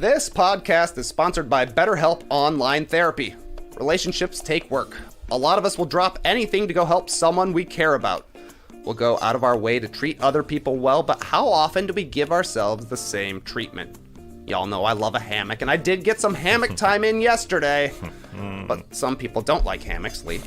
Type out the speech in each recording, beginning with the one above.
This podcast is sponsored by BetterHelp Online Therapy. Relationships take work. A lot of us will drop anything to go help someone we care about. We'll go out of our way to treat other people well, but how often do we give ourselves the same treatment? Y'all know I love a hammock, and I did get some hammock time in yesterday. But some people don't like hammocks, Leigh.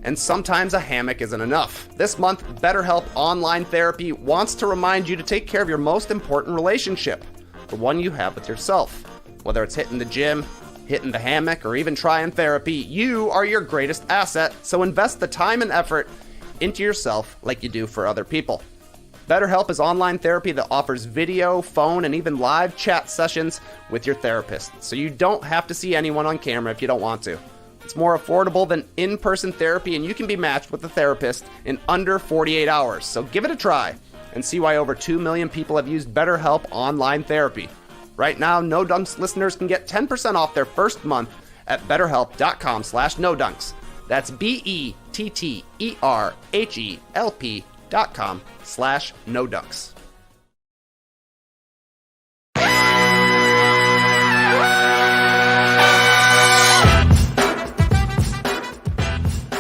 And sometimes a hammock isn't enough. This month, BetterHelp Online Therapy wants to remind you to take care of your most important relationship, the one you have with yourself. Whether it's hitting the gym, hitting the hammock, or even trying therapy, you are your greatest asset, so invest the time and effort into yourself like you do for other people. BetterHelp is online therapy that offers video, phone, and even live chat sessions with your therapist, so you don't have to see anyone on camera if you don't want to. It's more affordable than in-person therapy, and you can be matched with a therapist in under 48 hours, so give it a try and see why over 2 million people have used BetterHelp Online Therapy. Right now, No Dunks listeners can get 10% off their first month at betterhelp.com/nodunks. That's BETTERHELP.com/nodunks.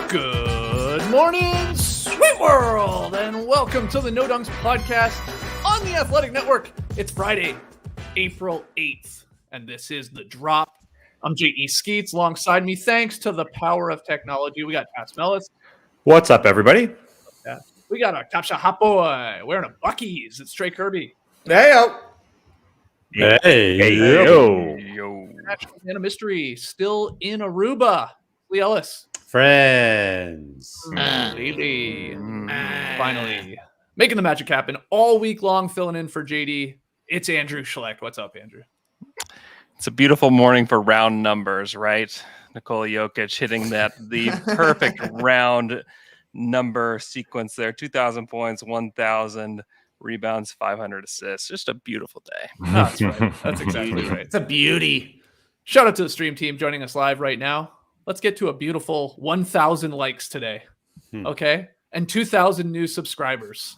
Good morning, sweet world, and welcome to the No Dunks podcast on the Athletic Network. It's Friday, April 8th, and this is The Drop. I'm J.E. Skeets. Alongside me, thanks to the power of technology, we got Pat Mellis. What's up, everybody? We got our Top Shot Hot Boy wearing a Buc-ee's. It's Trey Kirby. Hey-o. Hey, yo. National Man of Mystery, still in Aruba. Leigh Ellis. Friends. Leigh. Finally making the magic happen all week long, filling in for JD. It's Andrew Schlecht. What's up, Andrew? It's a beautiful morning for round numbers, right? Nikola Jokic hitting the perfect round number sequence there. 2,000 points, 1,000 rebounds, 500 assists. Just a beautiful day. That's right. That's exactly right. It's a beauty. Shout out to the stream team joining us live right now. Let's get to a beautiful 1,000 likes today, okay? And 2,000 new subscribers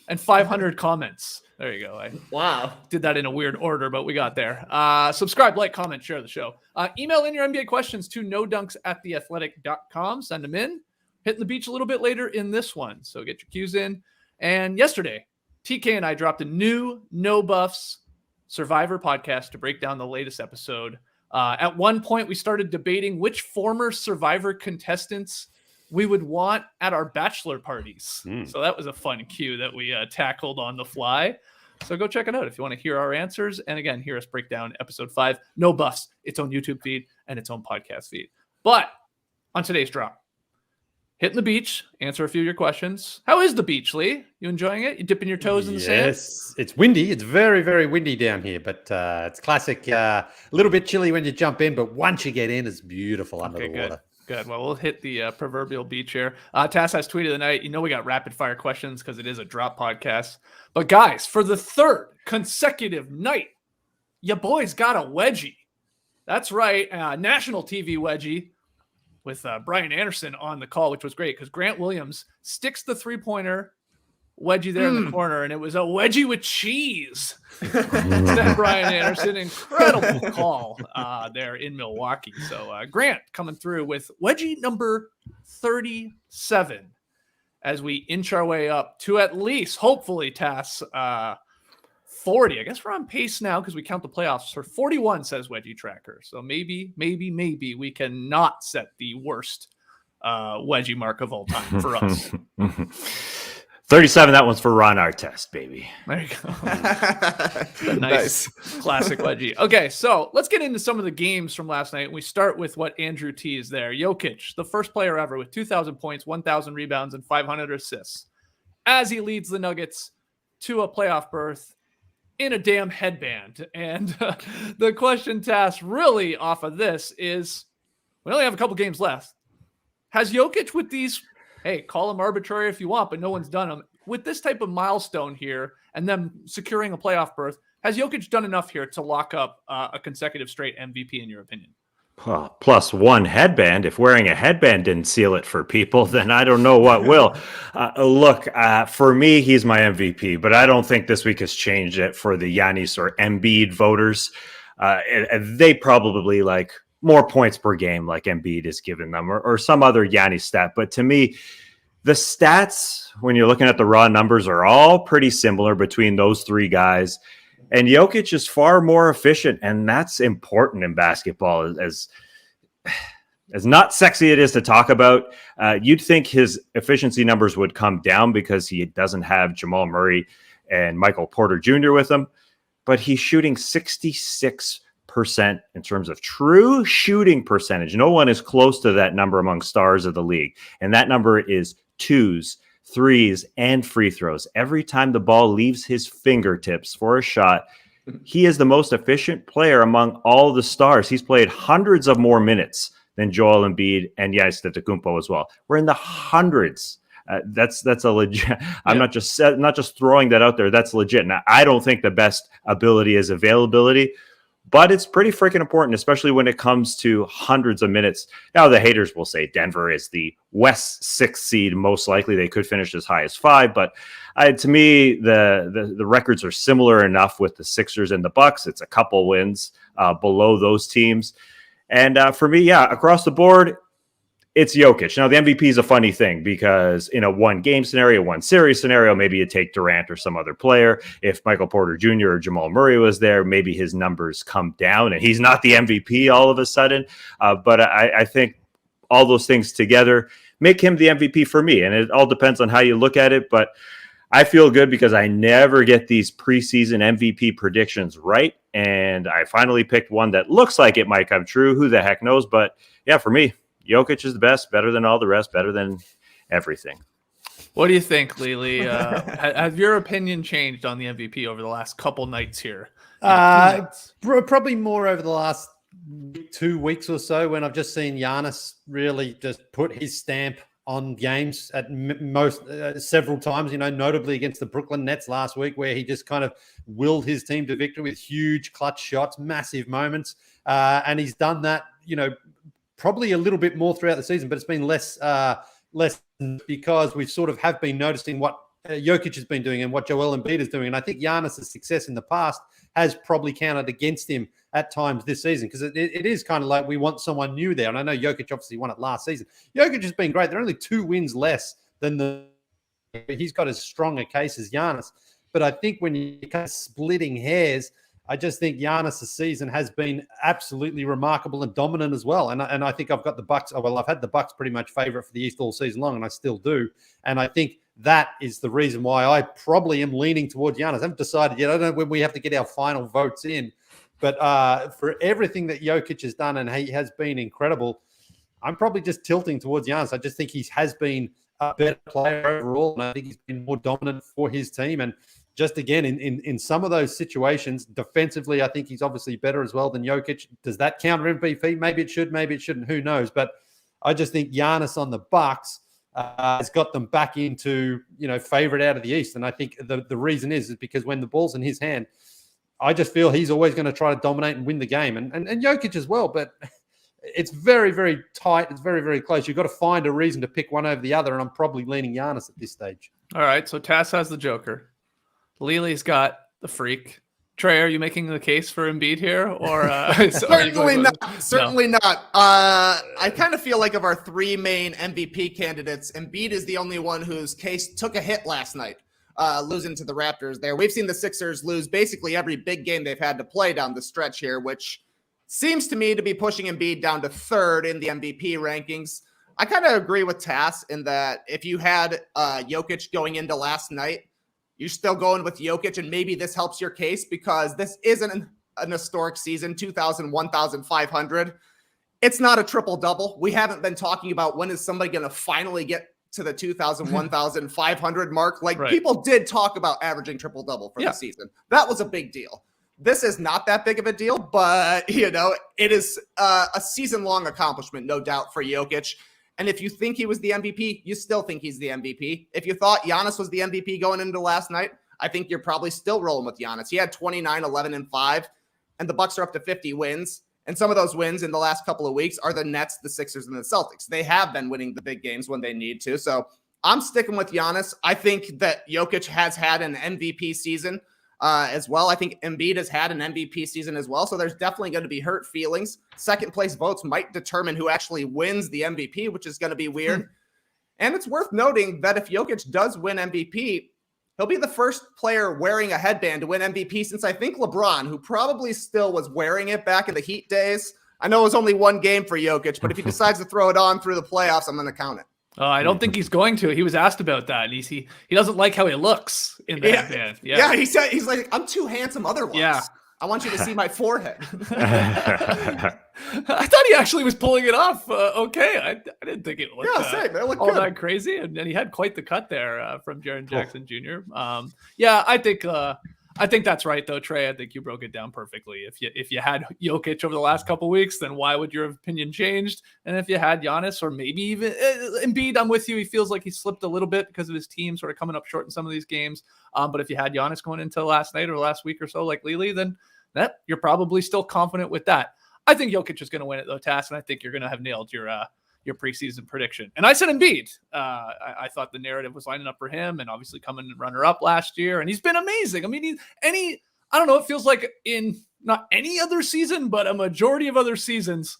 and 500 comments. There you go. Wow. Did that in a weird order, but we got there. Subscribe, like, comment, share the show. Email in your NBA questions to nodunks@theathletic.com. Send them in. Hitting the beach a little bit later in this one, so get your cues in. And yesterday, TK and I dropped a new No Buffs Survivor podcast to break down the latest episode. At one point, we started debating which former Survivor contestants we would want at our bachelor parties. So that was a fun cue that we tackled on the fly. So go check it out if you want to hear our answers. And again, hear us break down episode 5, No Buffs, its own YouTube feed and its own podcast feed. But on today's drop, hitting the beach, answer a few of your questions. How is the beach, Leigh? You enjoying it? You dipping your toes in the sand? Yes, it's windy. It's very, very windy down here, but it's classic. A little bit chilly when you jump in, but once you get in, it's beautiful under the water. Good. Well, we'll hit the proverbial beach here. Tass has tweeted of the night. You know we got rapid fire questions because it is a drop podcast. But guys, for the third consecutive night, your boys got a wedgie. That's right, national TV wedgie with Brian Anderson on the call, which was great because Grant Williams sticks the three-pointer wedgie there in the corner, and it was a wedgie with cheese. Said Brian Anderson. Incredible call there in Milwaukee. So Grant coming through with wedgie number 37 as we inch our way up to at least, hopefully, Tass, 40. I guess we're on pace now because we count the playoffs for 41, says Wedgie Tracker. So maybe we can not set the worst wedgie mark of all time for us. 37, that one's for Ron Artest, baby. There you go. nice classic wedgie. Okay, so let's get into some of the games from last night. We start with what Andrew teased there. Jokic, the first player ever with 2,000 points, 1,000 rebounds, and 500 assists as he leads the Nuggets to a playoff berth in a damn headband. And the question, Tass, really off of this is, we only have a couple games left. Has Jokic with these, hey, call them arbitrary if you want, but no one's done them, with this type of milestone here and them securing a playoff berth, has Jokic done enough here to lock up a consecutive straight MVP in your opinion? Plus one headband. If wearing a headband didn't seal it for people, then I don't know what will. Look, for me, he's my MVP, but I don't think this week has changed it for the Giannis or Embiid voters. And they probably like more points per game like Embiid is giving them or some other Yanni stat. But to me, the stats, when you're looking at the raw numbers, are all pretty similar between those three guys. And Jokic is far more efficient, and that's important in basketball. As not sexy it is to talk about, you'd think his efficiency numbers would come down because he doesn't have Jamal Murray and Michael Porter Jr. with him. But he's shooting 66% in terms of true shooting percentage. No one is close to that number among stars of the league. And that number is twos, threes, and free throws. Every time the ball leaves his fingertips for a shot, he is the most efficient player among all the stars. He's played hundreds of more minutes than Joel Embiid and Giannis Antetokounmpo as well. We're in the hundreds. That's a legit. I'm not just throwing that out there. That's legit. Now, I don't think the best ability is availability, but it's pretty freaking important, especially when it comes to hundreds of minutes. Now, the haters will say Denver is the West 6th seed. Most likely they could finish as high as 5. But to me, the records are similar enough with the Sixers and the Bucks. It's a couple wins below those teams. And for me, across the board, it's Jokic. Now, the MVP is a funny thing because in a one-game scenario, one series scenario, maybe you take Durant or some other player. If Michael Porter Jr. or Jamal Murray was there, maybe his numbers come down and he's not the MVP all of a sudden. But I think all those things together make him the MVP for me. And it all depends on how you look at it. But I feel good because I never get these preseason MVP predictions right. And I finally picked one that looks like it might come true. Who the heck knows? But yeah, for me, Jokic is the best, better than all the rest, better than everything. What do you think, Leigh? Has your opinion changed on the MVP over the last couple nights here? Probably more over the last 2 weeks or so when I've just seen Giannis really just put his stamp on games at several times, notably against the Brooklyn Nets last week, where he just kind of willed his team to victory with huge clutch shots, massive moments. And he's done that, probably a little bit more throughout the season, but it's been less because we sort of have been noticing what Jokic has been doing and what Joel Embiid is doing. And I think Giannis' success in the past has probably counted against him at times this season because it is kind of like we want someone new there. And I know Jokic obviously won it last season. Jokic has been great. They're only 2 wins less than he's got as strong a case as Giannis. But I think when you're kind of splitting hairs, I just think Giannis' season has been absolutely remarkable and dominant as well. And I think I've got the Bucks. Well, I've had the Bucks pretty much favorite for the East all season long, and I still do. And I think that is the reason why I probably am leaning towards Giannis. I haven't decided yet. I don't know when we have to get our final votes in. But for everything that Jokic has done, and he has been incredible, I'm probably just tilting towards Giannis. I just think he has been a better player overall, and I think he's been more dominant for his team. And just again, in some of those situations, defensively, I think he's obviously better as well than Jokic. Does that counter MVP? Maybe it should, maybe it shouldn't. Who knows? But I just think Giannis on the Bucks has got them back into, favorite out of the East. And I think the reason is because when the ball's in his hand, I just feel he's always going to try to dominate and win the game. And Jokic as well. But it's very, very tight. It's very, very close. You've got to find a reason to pick one over the other. And I'm probably leaning Giannis at this stage. All right. So Tass has the Joker. Lee's got the freak. Trey, are you making the case for Embiid here, or certainly not? Certainly not. I kind of feel like of our 3 main MVP candidates, Embiid is the only one whose case took a hit last night, losing to the Raptors. There, we've seen the Sixers lose basically every big game they've had to play down the stretch here, which seems to me to be pushing Embiid down to 3rd in the MVP rankings. I kind of agree with Tass in that if you had Jokic going into last night, you're still going with Jokic, and maybe this helps your case because this isn't an historic season, 2,000, 1,500. It's not a triple-double. We haven't been talking about when is somebody going to finally get to the 2,000, 1,500 mark. Like, people did talk about averaging triple-double for the season. That was a big deal. This is not that big of a deal, but, it is a season-long accomplishment, no doubt, for Jokic. And if you think he was the MVP, you still think he's the MVP. If you thought Giannis was the MVP going into last night, I think you're probably still rolling with Giannis. He had 29, 11, and 5, and the Bucks are up to 50 wins. And some of those wins in the last couple of weeks are the Nets, the Sixers, and the Celtics. They have been winning the big games when they need to. So I'm sticking with Giannis. I think that Jokic has had an MVP season. as well. I think Embiid has had an MVP season as well, so there's definitely going to be hurt feelings. Second place votes might determine who actually wins the MVP, which is going to be weird. And it's worth noting that if Jokic does win MVP, he'll be the first player wearing a headband to win MVP since I think LeBron, who probably still was wearing it back in the Heat days. I know it was only one game for Jokic, but if he decides to throw it on through the playoffs, I'm going to count it. I don't think he's going to. He was asked about that. And he doesn't like how he looks in the headband. Yeah, he said he's like, I'm too handsome otherwise. Yeah. I want you to see my forehead. I thought he actually was pulling it off. Okay, I didn't think it looked, same. It looked all good. that crazy, and he had quite the cut there from Jaren Jackson Jr. Yeah, I think that's right though, Trey. I think you broke it down perfectly. If you had Jokic over the last couple weeks, then why would your opinion changed? And if you had Giannis or maybe even Embiid, I'm with you. He feels like he slipped a little bit because of his team sort of coming up short in some of these games. But if you had Giannis going into last night or last week or so, like Leigh, then that you're probably still confident with that. I think Jokic is going to win it though, Tass, and I think you're going to have nailed your preseason prediction. And I said Embiid. I thought the narrative was lining up for him, and obviously coming runner-up last year, and he's been amazing. I mean, I don't know, it feels like in not any other season, but a majority of other seasons,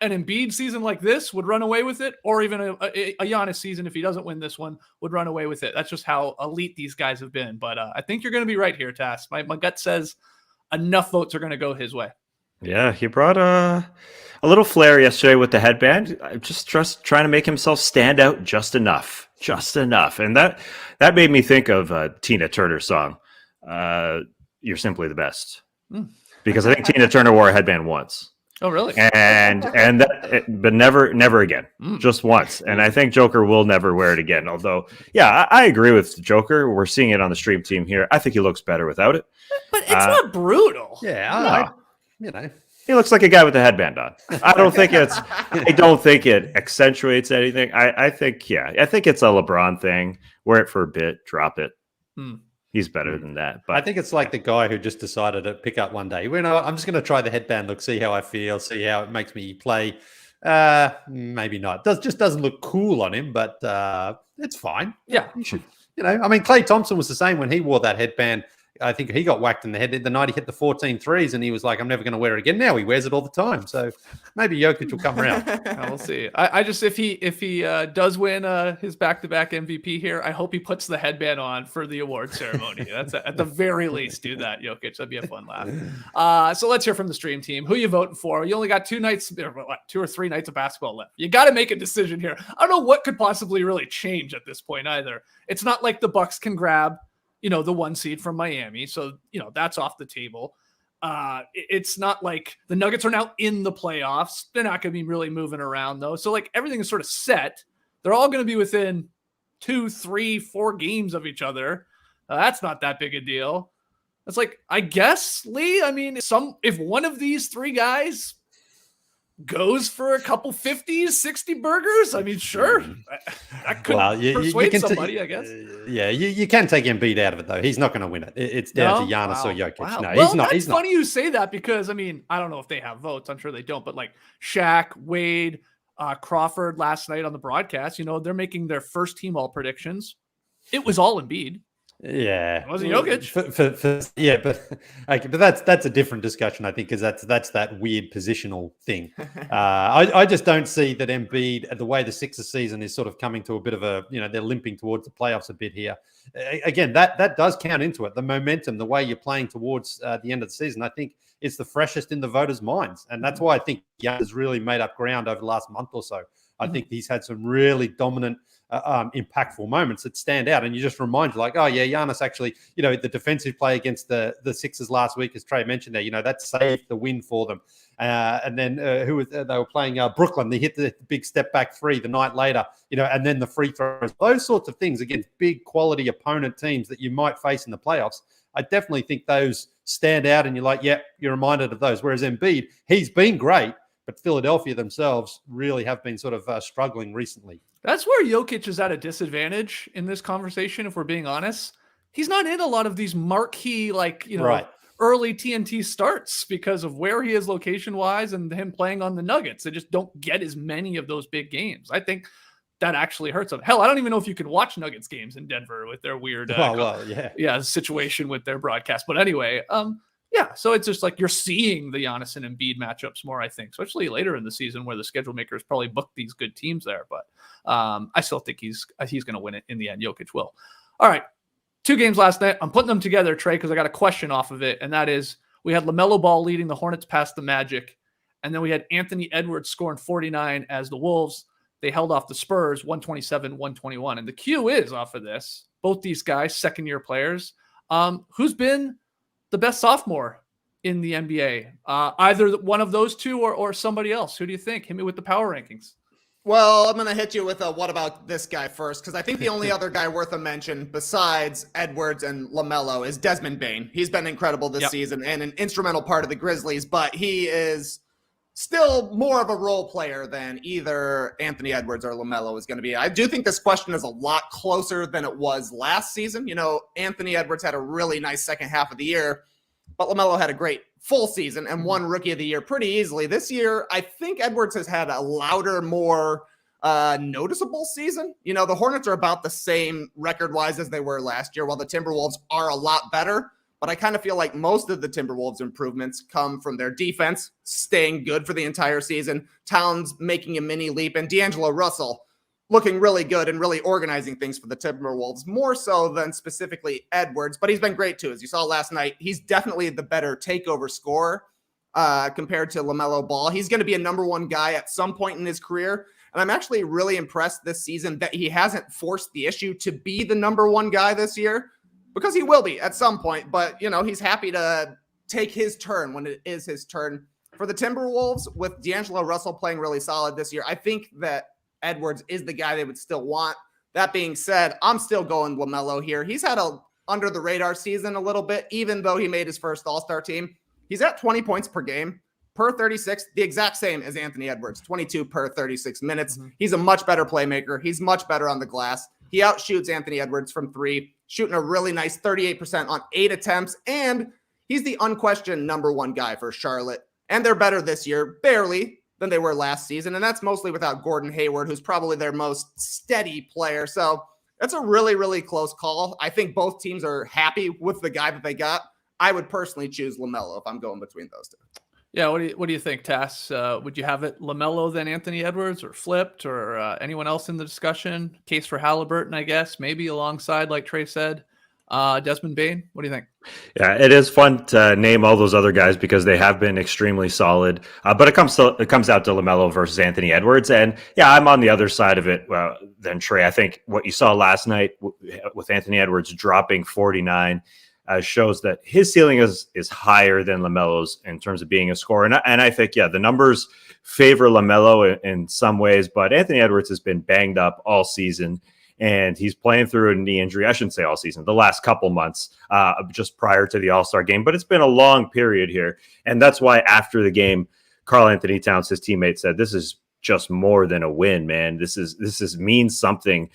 an Embiid season like this would run away with it, or even a Giannis season, if he doesn't win this one, would run away with it. That's just how elite these guys have been. But I think you're going to be right here, Tass. My gut says enough votes are going to go his way. Yeah, he brought a little flair yesterday with the headband. Just trying to make himself stand out just enough, and that made me think of a Tina Turner song, "You're Simply the Best," because I think Tina Turner wore a headband once. Oh, really? But never again, just once. And I think Joker will never wear it again. Although, yeah, I agree with Joker. We're seeing it on the stream team here. I think he looks better without it. But it's not brutal. Yeah, he looks like a guy with a headband on. I don't think it accentuates anything. I think it's a LeBron thing. Wear it for a bit, drop it. He's better than that. But I think it's like the guy who just decided to pick up one day. I'm just going to try the headband look, see how I feel, see how it makes me play. Maybe not. Just doesn't look cool on him, but it's fine. Yeah, you should. I mean, Klay Thompson was the same when he wore that headband. I think he got whacked in the head the night he hit the 14 threes, and he was like, I'm never going to wear it again. Now he wears it all the time. So maybe Jokic will come around. We'll see. I just, if he does win his back-to-back MVP here, I hope he puts the headband on for the award ceremony. That's at the very least, do that, Jokic. That'd be a fun laugh. So let's hear from the stream team. Who you voting for? You only got 2 or 3 nights of basketball left. You got to make a decision here. I don't know what could possibly really change at this point either. It's not like the Bucks can grab the 1 seed from Miami. So, that's off the table. It's not like the Nuggets are now in the playoffs. They're not going to be really moving around though. So like everything is sort of set. They're all going to be within 2, 3, 4 games of each other. That's not that big a deal. It's like, I guess, Leigh, I mean, if one of these 3 guys goes for a couple 50s, 60 burgers, I mean, sure. That could persuade somebody, I guess. You can take Embiid out of it, though. He's not going to win it. It's down to Giannis or Jokic. Wow. No, well, he's not. It's funny you say that because, I mean, I don't know if they have votes. I'm sure they don't. But like Shaq, Wade, Crawford last night on the broadcast, they're making their first team all predictions. It was all Embiid. Yeah, it wasn't Jokic. But that's a different discussion, I think, because that's that weird positional thing. I just don't see that Embiid, the way the Sixers season is sort of coming to a bit of a, they're limping towards the playoffs a bit here. Again, that does count into it. The momentum, the way you're playing towards the end of the season, I think it's the freshest in the voters' minds, and that's why I think Giannis has really made up ground over the last month or so. I think he's had some really dominant, impactful moments that stand out. And you just remind you like, oh, yeah, Giannis actually, the defensive play against the Sixers last week, as Trey mentioned there, that saved the win for them. And then they were playing Brooklyn. They hit the big step back 3 the night later, and then the free throws, those sorts of things against big quality opponent teams that you might face in the playoffs. I definitely think those stand out and you're like, yeah, you're reminded of those. Whereas Embiid, he's been great, but Philadelphia themselves really have been sort of struggling recently. That's where Jokic is at a disadvantage in this conversation, if we're being honest. He's not in a lot of these marquee, right, early TNT starts because of where he is location-wise and him playing on the Nuggets. They just don't get as many of those big games. I think that actually hurts them. Hell, I don't even know if you can watch Nuggets games in Denver with their weird situation with their broadcast. But anyway, so it's just like you're seeing the Giannis and Embiid matchups more, I think, especially later in the season where the schedule makers probably book these good teams there. But I still think he's going to win it in the end. Jokic will. All right, 2 games last night. I'm putting them together, Trey, because I got a question off of it, and that is we had LaMelo Ball leading the Hornets past the Magic, and then we had Anthony Edwards scoring 49 as the Wolves. They held off the Spurs 127-121. And the cue is off of this. Both these guys, second-year players. Who's been the best sophomore in the NBA? Either one of those two or somebody else. Who do you think? Hit me with the power rankings. Well, I'm going to hit you with a what about this guy first, because I think the only other guy worth a mention besides Edwards and LaMelo is Desmond Bane. He's been incredible this season and an instrumental part of the Grizzlies, but he is still more of a role player than either Anthony Edwards or LaMelo is going to be. I do think this question is a lot closer than it was last season. You know, Anthony Edwards had a really nice second half of the year, but LaMelo had a great full season and won Rookie of the Year pretty easily. This year, I think Edwards has had a louder, more noticeable season. You know, the Hornets are about the same record-wise as they were last year, while the Timberwolves are a lot better. But I kind of feel like most of the Timberwolves improvements come from their defense staying good for the entire season, Towns making a mini leap, and D'Angelo Russell looking really good and really organizing things for the Timberwolves, more so than specifically Edwards. But he's been great too. As you saw last night, he's definitely the better takeover scorer compared to LaMelo Ball. He's going to be a number 1 guy at some point in his career. And I'm actually really impressed this season that he hasn't forced the issue to be the number 1 guy this year. Because he will be at some point, but, you know, he's happy to take his turn when it is his turn. For the Timberwolves, with D'Angelo Russell playing really solid this year, I think that Edwards is the guy they would still want. That being said, I'm still going LaMelo here. He's had a under-the-radar season a little bit, even though he made his first All-Star team. He's at 20 points per game, per 36, the exact same as Anthony Edwards, 22 per 36 minutes. Mm-hmm. He's a much better playmaker. He's much better on the glass. He outshoots Anthony Edwards from 3, shooting a really nice 38% on 8 attempts, and he's the unquestioned number 1 guy for Charlotte. And they're better this year, barely, than they were last season, and that's mostly without Gordon Hayward, who's probably their most steady player. So that's a really, really close call. I think both teams are happy with the guy that they got. I would personally choose LaMelo if I'm going between those two. Yeah, what do you think, Tass? Would you have it LaMelo then Anthony Edwards, or flipped, or anyone else in the discussion? Case for Halliburton, I guess, maybe alongside, like Trey said, Desmond Bane. What do you think? Yeah, it is fun to name all those other guys because they have been extremely solid. But it comes out to LaMelo versus Anthony Edwards, and yeah, I'm on the other side of it than Trey. I think what you saw last night with Anthony Edwards dropping 49. Shows that his ceiling is higher than LaMelo's in terms of being a scorer. And I think, the numbers favor LaMelo in some ways, but Anthony Edwards has been banged up all season, and he's playing through a knee injury. I shouldn't say all season, the last couple months, just prior to the All-Star game, but it's been a long period here. And that's why after the game, Karl Anthony Towns, his teammate, said, this is just more than a win, man. This means something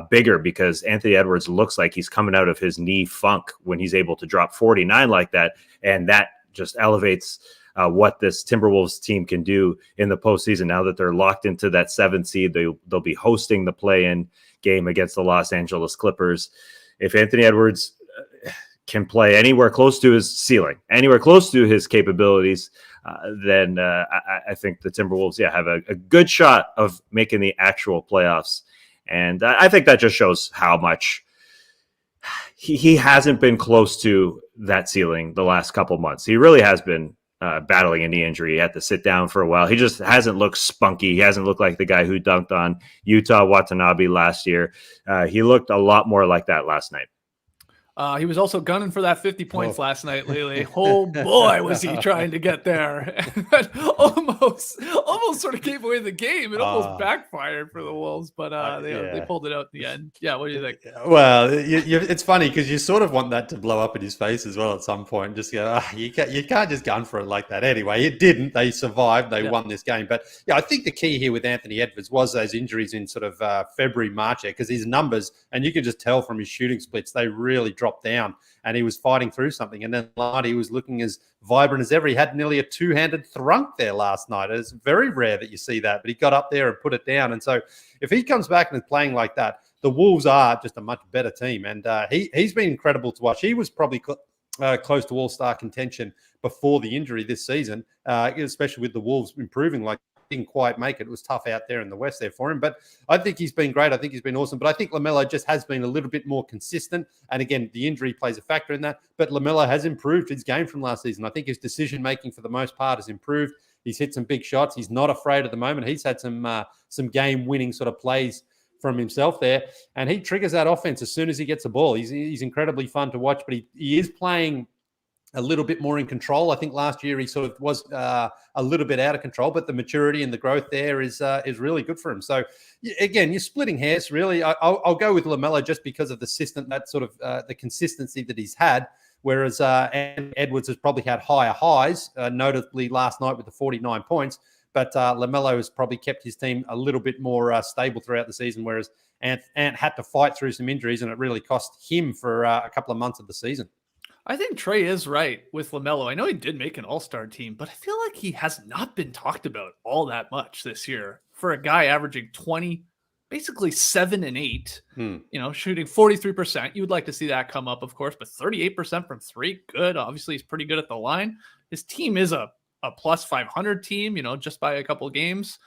bigger, because Anthony Edwards looks like he's coming out of his knee funk when he's able to drop 49 like that. And that just elevates what this Timberwolves team can do in the postseason. Now that they're locked into that 7th seed, they'll be hosting the play-in game against the Los Angeles Clippers. If Anthony Edwards can play anywhere close to his ceiling, anywhere close to his capabilities, then I think the Timberwolves, have a good shot of making the actual playoffs. And I think that just shows how much he hasn't been close to that ceiling the last couple months. He really has been battling a knee injury. He had to sit down for a while. He just hasn't looked spunky. He hasn't looked like the guy who dunked on Utah Watanabe last year. He looked a lot more like that last night. He was also gunning for that 50 points last night, Leigh. Oh boy, was he trying to get there. almost sort of gave away the game. It almost backfired for the Wolves, but they pulled it out in the end. Yeah, what do you think? Well, it's funny because you sort of want that to blow up in his face as well at some point. Just go, you can't just gun for it like that. Anyway, it didn't. They survived. They won this game. But I think the key here with Anthony Edwards was those injuries in sort of February, March, because his numbers, and you can just tell from his shooting splits, they really dropped dropped down and he was fighting through something. And then last night he was looking as vibrant as ever. He had nearly a two-handed thrunk there last night. It's very rare that you see that, but he got up there and put it down. And so if he comes back and is playing like that, the Wolves are just a much better team. And he's been incredible to watch. He was probably close to all-star contention before the injury this season, especially with the Wolves improving. Like, didn't quite make it. It was tough out there in the West there for him. But I think he's been great. I think he's been awesome. But I think LaMelo just has been a little bit more consistent. And again, the injury plays a factor in that. But LaMelo has improved his game from last season. I think his decision-making for the most part has improved. He's hit some big shots. He's not afraid at the moment. He's had some game-winning sort of plays from himself there. And he triggers that offense as soon as he gets the ball. He's incredibly fun to watch, but he is playing a little bit more in control. I think last year he sort of was a little bit out of control, but the maturity and the growth there is really good for him. So again, you're splitting hairs really. I'll go with LaMelo just because of the consistency that he's had. Whereas Edwards has probably had higher highs, notably last night with the 49 points. But LaMelo has probably kept his team a little bit more stable throughout the season, whereas Ant had to fight through some injuries, and it really cost him for a couple of months of the season. I think Trey is right with LaMelo. I know he did make an all-star team, but I feel like he has not been talked about all that much this year for a guy averaging 20, basically 7 and 8, shooting 43%. You would like to see that come up, of course, but 38% from three, good. Obviously, he's pretty good at the line. His team is a plus 500 team, just by a couple of games.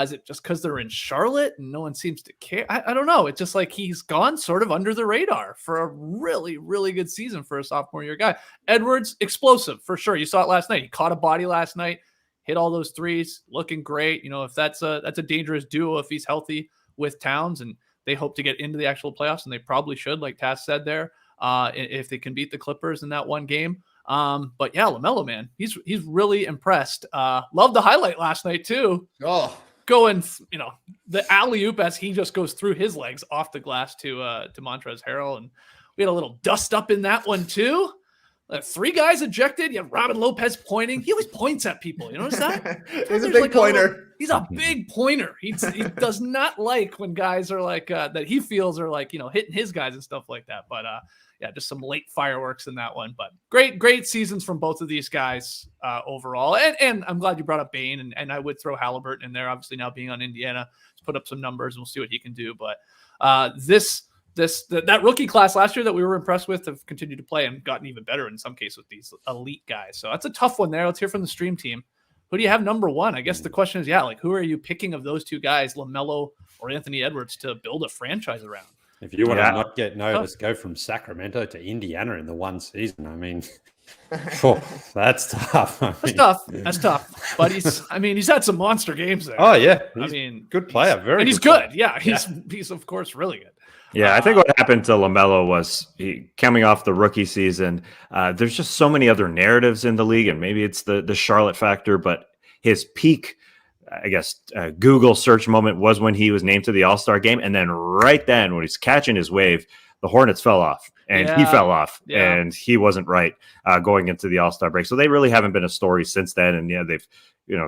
Is it just because they're in Charlotte and no one seems to care? I don't know. It's just like he's gone sort of under the radar for a really, really good season for a sophomore year guy. Edwards, explosive for sure. You saw it last night. He caught a body last night, hit all those threes, looking great. If that's a dangerous duo if he's healthy with Towns, and they hope to get into the actual playoffs, and they probably should, like Tass said there, if they can beat the Clippers in that one game. But yeah, LaMelo, man, he's really impressed. Loved the highlight last night too. Oh, going, the alley-oop as he just goes through his legs off the glass to Montrezl Harrell. And we had a little dust up in that one too. 3 guys ejected. You have Robin Lopez pointing. He always points at people. You notice that? He's a big pointer. He's a big pointer. He does not like when guys are like, that he feels are like, hitting his guys and stuff like that. But yeah, just some late fireworks in that one. But great seasons from both of these guys overall. And I'm glad you brought up Bane, and I would throw Halliburton in there. Obviously now being on Indiana, let's put up some numbers and we'll see what he can do. But that rookie class last year that we were impressed with have continued to play and gotten even better in some cases with these elite guys. So that's a tough one there. Let's hear from the stream team. Who do you have number one? I guess the question is, who are you picking of those two guys, LaMelo or Anthony Edwards, to build a franchise around? If you want to not get noticed, go from Sacramento to Indiana in the one season. I mean, that's tough. That's tough. But he's had some monster games there. Oh yeah, good player, he's good. Yeah, he's of course really good. Yeah, I think what happened to LaMelo was he coming off the rookie season. There's just so many other narratives in the league, and maybe it's the Charlotte factor, but his peak, I guess, Google search moment was when he was named to the All-Star game. And then right then, when he's catching his wave, the Hornets fell off and he fell off and he wasn't right going into the All-Star break. So they really haven't been a story since then. And they've, they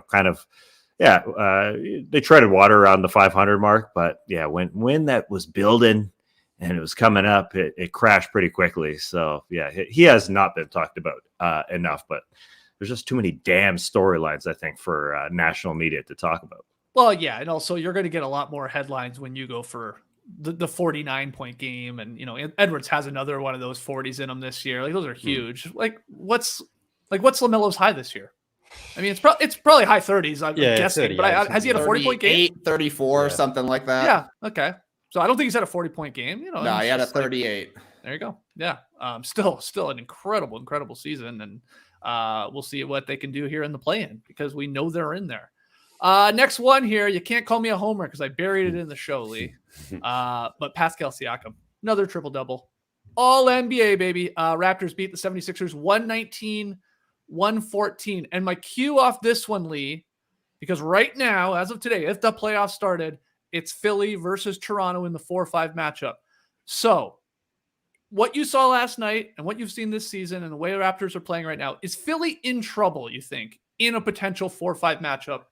treaded water around the 500 mark. But when that was building and it was coming up, it crashed pretty quickly. So he has not been talked about enough, but there's just too many damn storylines, I think, for national media to talk about. Well, yeah, and also you're going to get a lot more headlines when you go for the 49-point game, and Edwards has another one of those 40s in him this year. Like, those are huge. What's LaMelo's high this year? I mean, it's probably high 30s. I'm guessing, but has he had a 40-point game? 34, something like that. Yeah. Okay. So I don't think he's had a 40-point game. No, he had a 38. There you go. Yeah. Still an incredible season, and we'll see what they can do here in the play-in because we know they're in there. Next one here. You can't call me a homer because I buried it in the show, Leigh. But Pascal Siakam, another triple-double. All NBA, baby. Raptors beat the 76ers 119-114. And my cue off this one, Leigh, because right now, as of today, if the playoffs started, it's Philly versus Toronto in the 4-5 matchup. So what you saw last night and what you've seen this season and the way the Raptors are playing right now, is Philly in trouble, you think, in a potential 4-5 matchup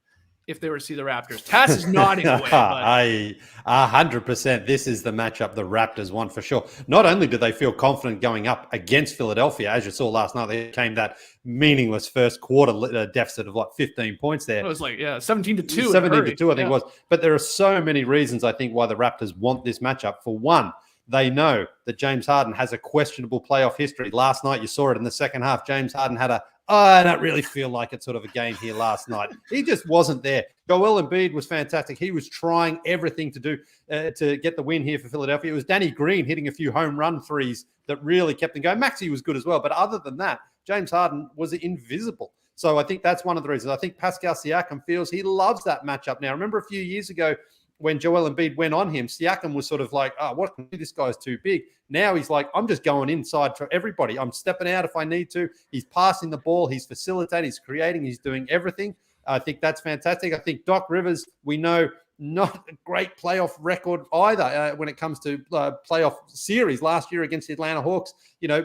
if they were to see the Raptors. Tass is nodding away. But 100%. This is the matchup the Raptors want for sure. Not only do they feel confident going up against Philadelphia, as you saw last night, they came that meaningless first quarter deficit of like 15 points there. It was like 17-2. 17-2, I think it was. But there are so many reasons I think why the Raptors want this matchup. For one, they know that James Harden has a questionable playoff history. Last night, you saw it in the second half. James Harden had I don't really feel like it sort of a game here last night. He just wasn't there. Joel Embiid was fantastic. He was trying everything to do to get the win here for Philadelphia. It was Danny Green hitting a few home run threes that really kept them going. Maxey was good as well. But other than that, James Harden was invisible. So I think that's one of the reasons. I think Pascal Siakam feels he loves that matchup now. Remember a few years ago when Joel Embiid went on him, Siakam was sort of like, what can I do? This guy's too big. Now he's like, I'm just going inside for everybody. I'm stepping out if I need to. He's passing the ball. He's facilitating. He's creating. He's doing everything. I think that's fantastic. I think Doc Rivers, we know, not a great playoff record either when it comes to playoff series. Last year against the Atlanta Hawks,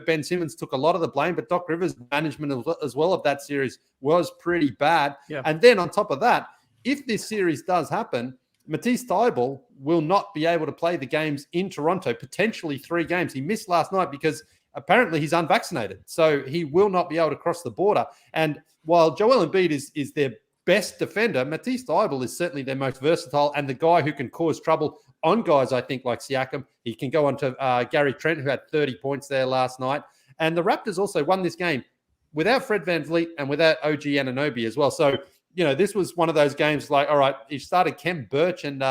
Ben Simmons took a lot of the blame, but Doc Rivers' management as well of that series was pretty bad. Yeah. And then on top of that, if this series does happen, Matisse Thybulle will not be able to play the games in Toronto, potentially 3 games. He missed last night because apparently he's unvaccinated. So he will not be able to cross the border. And while Joel Embiid is their best defender, Matisse Thybulle is certainly their most versatile and the guy who can cause trouble on guys, I think, like Siakam. He can go on to Gary Trent, who had 30 points there last night. And the Raptors also won this game without Fred VanVleet and without OG Anunoby as well. So, this was one of those games like, all right, you started Khem Birch and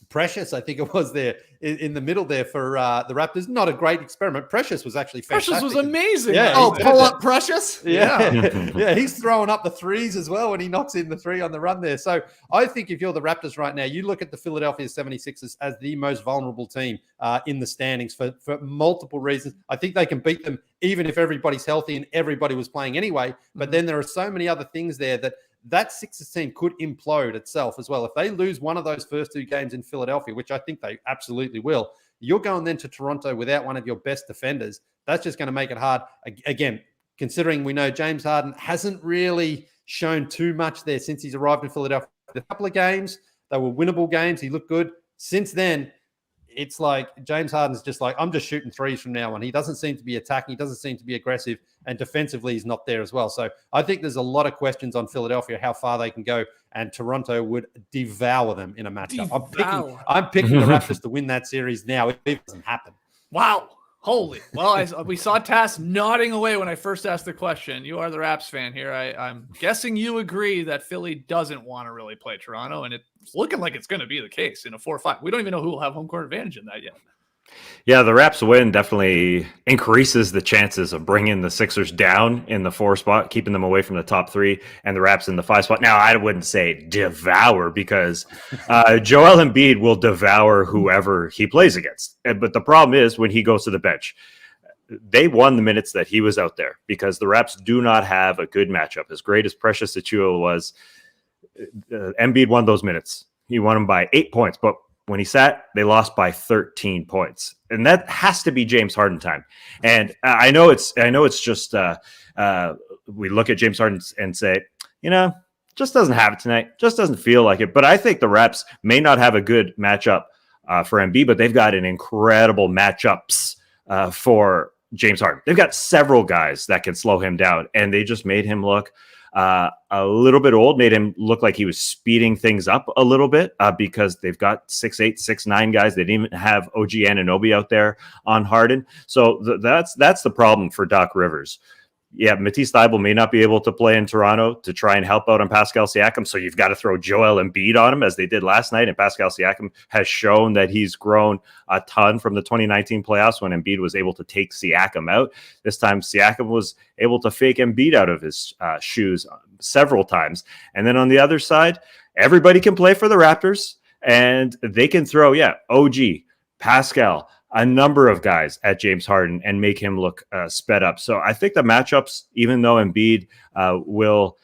Precious, I think it was there in the middle there for the Raptors. Not a great experiment. Precious was actually fantastic. Precious was amazing. Yeah. Pull up Precious? Yeah. Yeah, he's throwing up the threes as well when he knocks in the 3 on the run there. So I think if you're the Raptors right now, you look at the Philadelphia 76ers as the most vulnerable team in the standings for multiple reasons. I think they can beat them even if everybody's healthy and everybody was playing anyway. But then there are so many other things there that Sixers team could implode itself as well. If they lose one of those first 2 games in Philadelphia, which I think they absolutely will, you're going then to Toronto without one of your best defenders. That's just going to make it hard. Again, considering we know James Harden hasn't really shown too much there since he's arrived in Philadelphia. A couple of games, they were winnable games. He looked good. Since then, it's like James Harden's just like, I'm just shooting threes from now on. He doesn't seem to be attacking. He doesn't seem to be aggressive. And defensively, he's not there as well. So I think there's a lot of questions on Philadelphia, how far they can go. And Toronto would devour them in a matchup. I'm picking the Raptors to win that series now. If it doesn't happen. Wow. Holy. Well, we saw Tass nodding away when I first asked the question. You are the Raps fan here. I'm guessing you agree that Philly doesn't want to really play Toronto, and it's looking like it's going to be the case in a 4-5. We don't even know who will have home court advantage in that yet. Yeah, the Raps win definitely increases the chances of bringing the Sixers down in the 4 spot, keeping them away from the top 3, and the Raps in the 5 spot. Now, I wouldn't say devour because Joel Embiid will devour whoever he plays against. But the problem is when he goes to the bench, they won the minutes that he was out there because the Raps do not have a good matchup. As great as Precious Achiuwa was, Embiid won those minutes. He won them by 8 points, but when he sat, they lost by 13 points, and that has to be James Harden time. And I know it's just we look at James Harden and say, just doesn't have it tonight, just doesn't feel like it. But I think the Raps may not have a good matchup for Embiid, but they've got an incredible matchups for James Harden. They've got several guys that can slow him down, and they just made him look a little bit old, made him look like he was speeding things up a little bit because they've got 6'8", 6'9" guys. They didn't even have OG Anunoby out there on Harden. So that's the problem for Doc Rivers. Yeah, Matisse Thybulle may not be able to play in Toronto to try and help out on Pascal Siakam, so you've got to throw Joel Embiid on him as they did last night, and Pascal Siakam has shown that he's grown a ton from the 2019 playoffs when Embiid was able to take Siakam out. This time, Siakam was able to fake Embiid out of his shoes several times. And then on the other side, everybody can play for the Raptors, and they can throw, OG, Pascal, a number of guys at James Harden and make him look sped up. So I think the matchups, even though Embiid will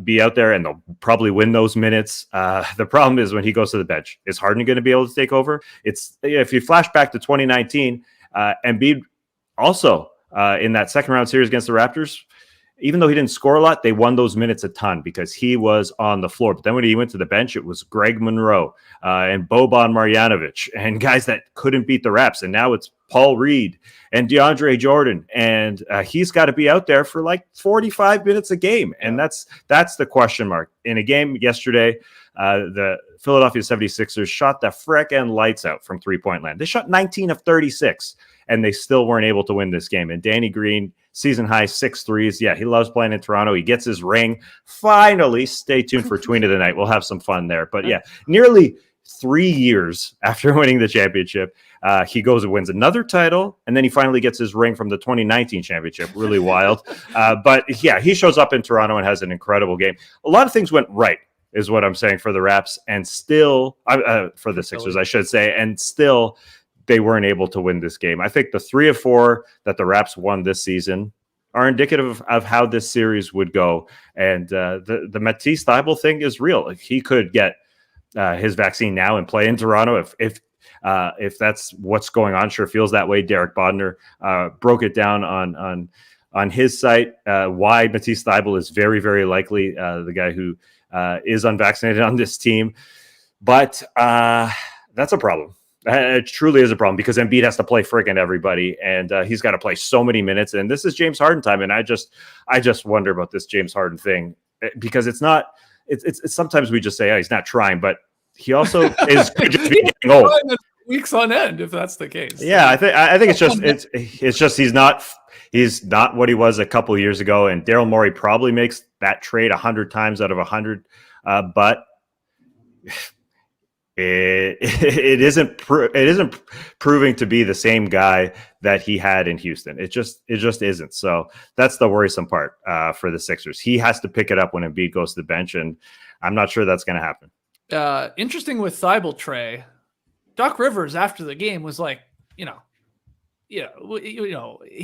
be out there and they'll probably win those minutes, the problem is when he goes to the bench. Is Harden going to be able to take over? If you flash back to 2019, Embiid also in that second round series against the Raptors, even though he didn't score a lot, they won those minutes a ton because he was on the floor. But then when he went to the bench, it was Greg Monroe and Boban Marjanovic and guys that couldn't beat the Raps. And now it's Paul Reed and DeAndre Jordan. And he's got to be out there for like 45 minutes a game. And that's the question mark. In a game yesterday, the Philadelphia 76ers shot the frickin' lights out from three-point land. They shot 19 of 36, and they still weren't able to win this game. And Danny Green, season high 6 threes. Yeah, he loves playing in Toronto. He gets his ring. Finally, stay tuned for Tween of the Night. We'll have some fun there. But yeah, nearly 3 years after winning the championship, he goes and wins another title, and then he finally gets his ring from the 2019 championship. Really wild. But yeah, he shows up in Toronto and has an incredible game. A lot of things went right, is what I'm saying, for the Raps, and still for the Sixers, I should say, and still they weren't able to win this game. I think the 3 of 4 that the Raps won this season are indicative of how this series would go. And the Matisse Thybulle thing is real. Like, he could get his vaccine now and play in Toronto if that's what's going on. Sure feels that way. Derek Bodner broke it down on his site why Matisse Thybulle is very, very likely the guy who is unvaccinated on this team. But that's a problem. It truly is a problem because Embiid has to play freaking everybody, and he's got to play so many minutes. And this is James Harden time, and I just wonder about this James Harden thing, because it's not. It's sometimes we just say, oh, he's not trying, but he also could just be getting old. Weeks on end, if that's the case. Yeah, I think it's just he's not what he was a couple of years ago, and Daryl Morey probably makes that trade 100 times out of 100, but it isn't proving to be the same guy that he had in Houston. It just isn't. So that's the worrisome part for the Sixers. He has to pick it up when Embiid goes to the bench, and I'm not sure that's going to happen. Interesting with Thybulle, Trey. Doc Rivers after the game was like, he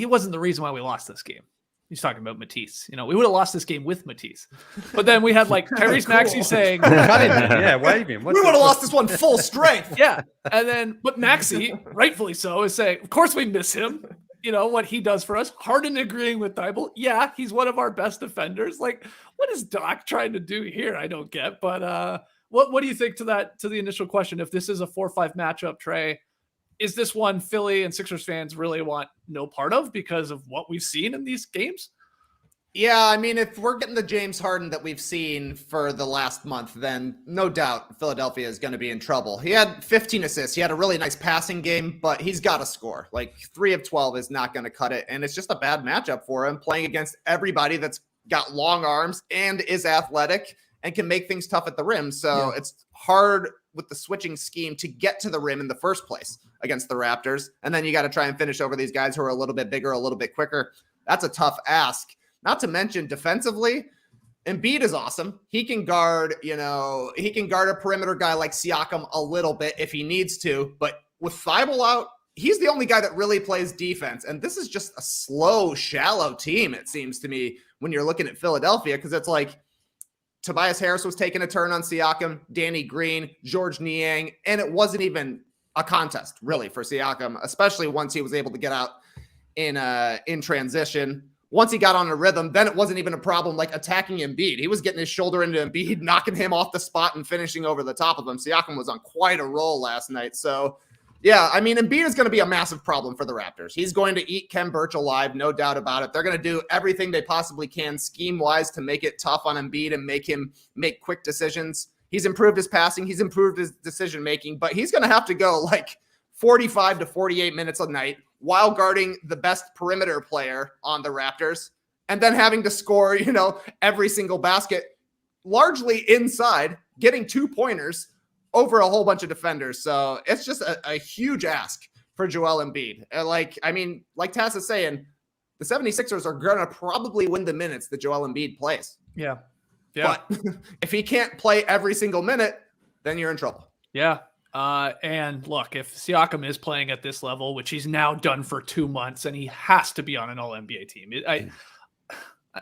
wasn't the reason why we lost this game. He's talking about Matisse. We would have lost this game with Matisse. But then we had like Tyrese Maxey saying, wave him. We would have lost this one full strength. Yeah. And then, but Maxey, rightfully so, is saying, of course we miss him. What he does for us. Harden agreeing with Thybulle. Yeah, he's one of our best defenders. Like, what is Doc trying to do here? I don't get. But what do you think to the initial question? If this is a 4-5 matchup, Trey, is this one Philly and Sixers fans really want no part of because of what we've seen in these games? Yeah, I mean, if we're getting the James Harden that we've seen for the last month, then no doubt Philadelphia is going to be in trouble. He had 15 assists. He had a really nice passing game, but he's got to score. Like 3 of 12 is not going to cut it, and it's just a bad matchup for him playing against everybody that's got long arms and is athletic and can make things tough at the rim. So It's hard with the switching scheme to get to the rim in the first place against the Raptors. And then you got to try and finish over these guys who are a little bit bigger, a little bit quicker. That's a tough ask. Not to mention defensively, Embiid is awesome. He can guard a perimeter guy like Siakam a little bit if he needs to. But with Thybulle out, he's the only guy that really plays defense. And this is just a slow, shallow team, it seems to me, when you're looking at Philadelphia, because it's like Tobias Harris was taking a turn on Siakam, Danny Green, George Niang, and it wasn't even a contest, really, for Siakam, especially once he was able to get out in transition. Once he got on a rhythm, then it wasn't even a problem like attacking Embiid. He was getting his shoulder into Embiid, knocking him off the spot and finishing over the top of him. Siakam was on quite a roll last night. So, yeah, I mean, Embiid is going to be a massive problem for the Raptors. He's going to eat Ken Birch alive, no doubt about it. They're going to do everything they possibly can scheme-wise to make it tough on Embiid and make him make quick decisions. He's improved his passing. He's improved his decision-making, but he's going to have to go like 45 to 48 minutes a night while guarding the best perimeter player on the Raptors, and then having to score, every single basket, largely inside, getting 2-pointers over a whole bunch of defenders. So it's just a huge ask for Joel Embiid. Like Taz is saying, the 76ers are going to probably win the minutes that Joel Embiid plays. Yeah. But if he can't play every single minute, then you're in trouble. Yeah. And look, if Siakam is playing at this level, which he's now done for 2 months, and he has to be on an All-NBA team.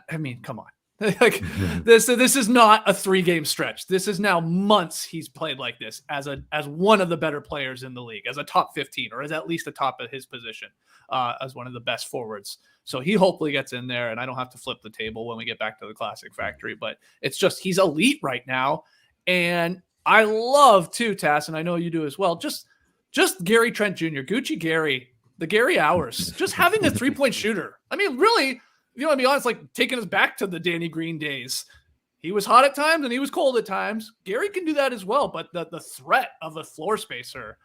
I mean, come on. Like this is not a 3-game stretch. This is now months he's played like this as one of the better players in the league, as a top 15, or as at least a top of his position, as one of the best forwards. So he hopefully gets in there, and I don't have to flip the table when we get back to the Classic Factory. But it's just he's elite right now, and I love too, Tass, and I know you do as well. Just Gary Trent Jr., Gucci Gary, the Gary hours, just having a 3-point shooter. I mean, really. If you want to be honest, like taking us back to the Danny Green days. He was hot at times and he was cold at times. Gary can do that as well, but the threat of a floor spacer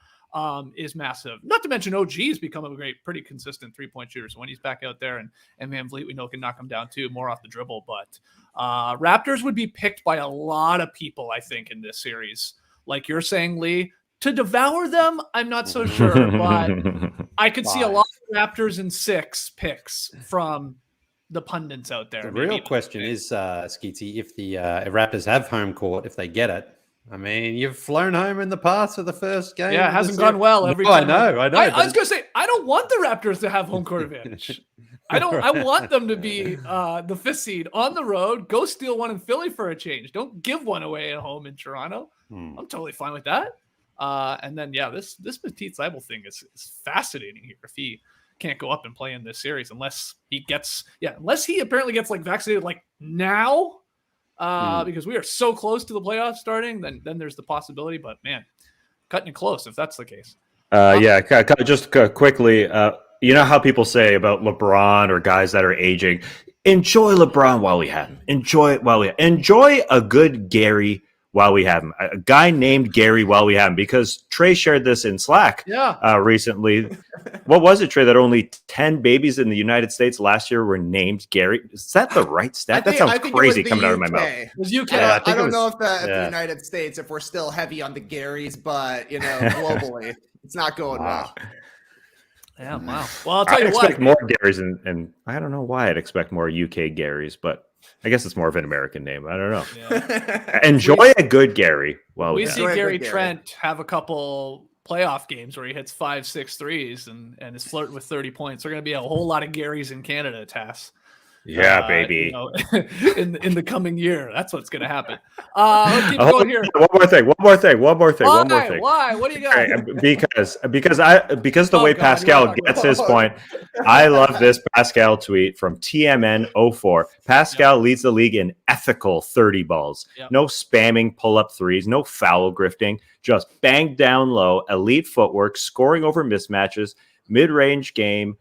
is massive. Not to mention OG's become a pretty consistent 3-point shooter. So when he's back out there, and Van Vliet, we know, can knock him down too, more off the dribble. But Raptors would be picked by a lot of people, I think, in this series. Like you're saying, Leigh, to devour them, I'm not so sure, but I could see a lot of Raptors in 6 picks from the pundits out there. The real question is, Skeetsy, if the Raptors have home court, if they get it. I mean, you've flown home in the past for the first game. Yeah, it hasn't gone well every time. I know. I was going to say, I don't want the Raptors to have home court advantage. I want them to be the 5th seed on the road, go steal one in Philly for a change. Don't give one away at home in Toronto. I'm totally fine with that. And then, this Matisse Thybulle thing is fascinating here. If he can't go up and play in this series unless he apparently gets like vaccinated like now, because we are so close to the playoffs starting, then there's the possibility, but man, cutting it close if that's the case. Just quickly, you know how people say about LeBron or guys that are aging, enjoy LeBron while we have him. Enjoy a good Gary while we have him. A guy named Gary while we have him, because Trey shared this in Slack recently. What was it, Trey, that only 10 babies in the United States last year were named Gary? Is that the right stat? That sounds crazy coming out of my mouth. It was UK. I don't know if the United States, if we're still heavy on the Garys, but globally, it's not going well. Yeah, wow. Well, I'll tell you what. I expect more Garys, and I don't know why I'd expect more UK Garys, but I guess it's more of an American name. I don't know. Yeah. Enjoy a good Gary. Well, we see Gary Trent have a couple playoff games where he hits 5-6 threes and is flirting with 30 points. There are going to be a whole lot of Garys in Canada, Tass. Yeah, baby. In the coming year, that's what's going to happen. Let's keep going here. One more thing. Why? What do you got? Right, because the way Pascal gets his point, I love this Pascal tweet from TMN04. Pascal leads the league in ethical 30 balls. Yep. No spamming pull-up threes, no foul grifting, just bang down low, elite footwork, scoring over mismatches, mid-range game,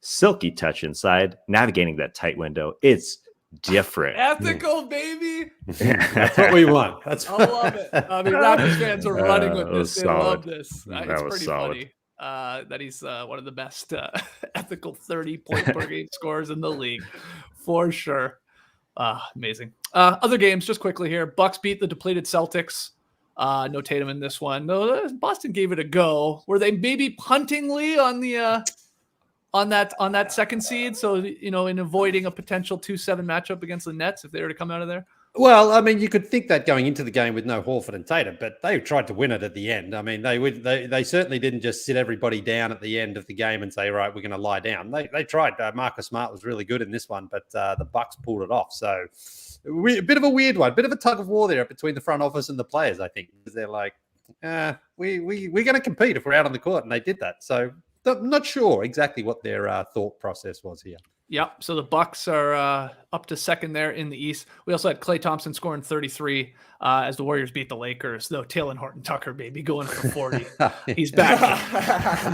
silky touch inside, navigating that tight window. It's different. Ethical, baby. That's what we want. I love it. I mean, Raptors fans are running with this. They love this. It's pretty funny that he's one of the best ethical 30-point per game scorers in the league, for sure. Amazing. Other games, just quickly here. Bucks beat the depleted Celtics. No Tatum in this one. No, Boston gave it a go. Were they maybe punting Leigh on the on that second seed, so in avoiding a potential 2-7 matchup against the Nets if they were to come out of there? Well, I mean, you could think that going into the game with no Horford and Tatum, but they tried to win it at the end. I mean, they certainly didn't just sit everybody down at the end of the game and say, right, we're going to lie down. They tried. Marcus Smart was really good in this one, but the Bucks pulled it off. So a bit of a weird one, bit of a tug of war there between the front office and the players, I think, because they're like, we're going to compete if we're out on the court, and they did that. So I'm not sure exactly what their thought process was here. Yep. So the Bucks are up to second there in the East. We also had Klay Thompson scoring 33 as the Warriors beat the Lakers. Though Taylor Horton Tucker, baby, going for 40. He's back.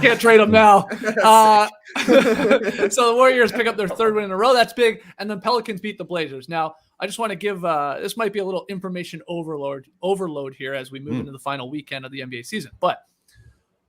Can't trade him now. So the Warriors pick up their third win in a row. That's big. And then Pelicans beat the Blazers. Now, I just want to give this might be a little information overload here as we move into the final weekend of the NBA season. But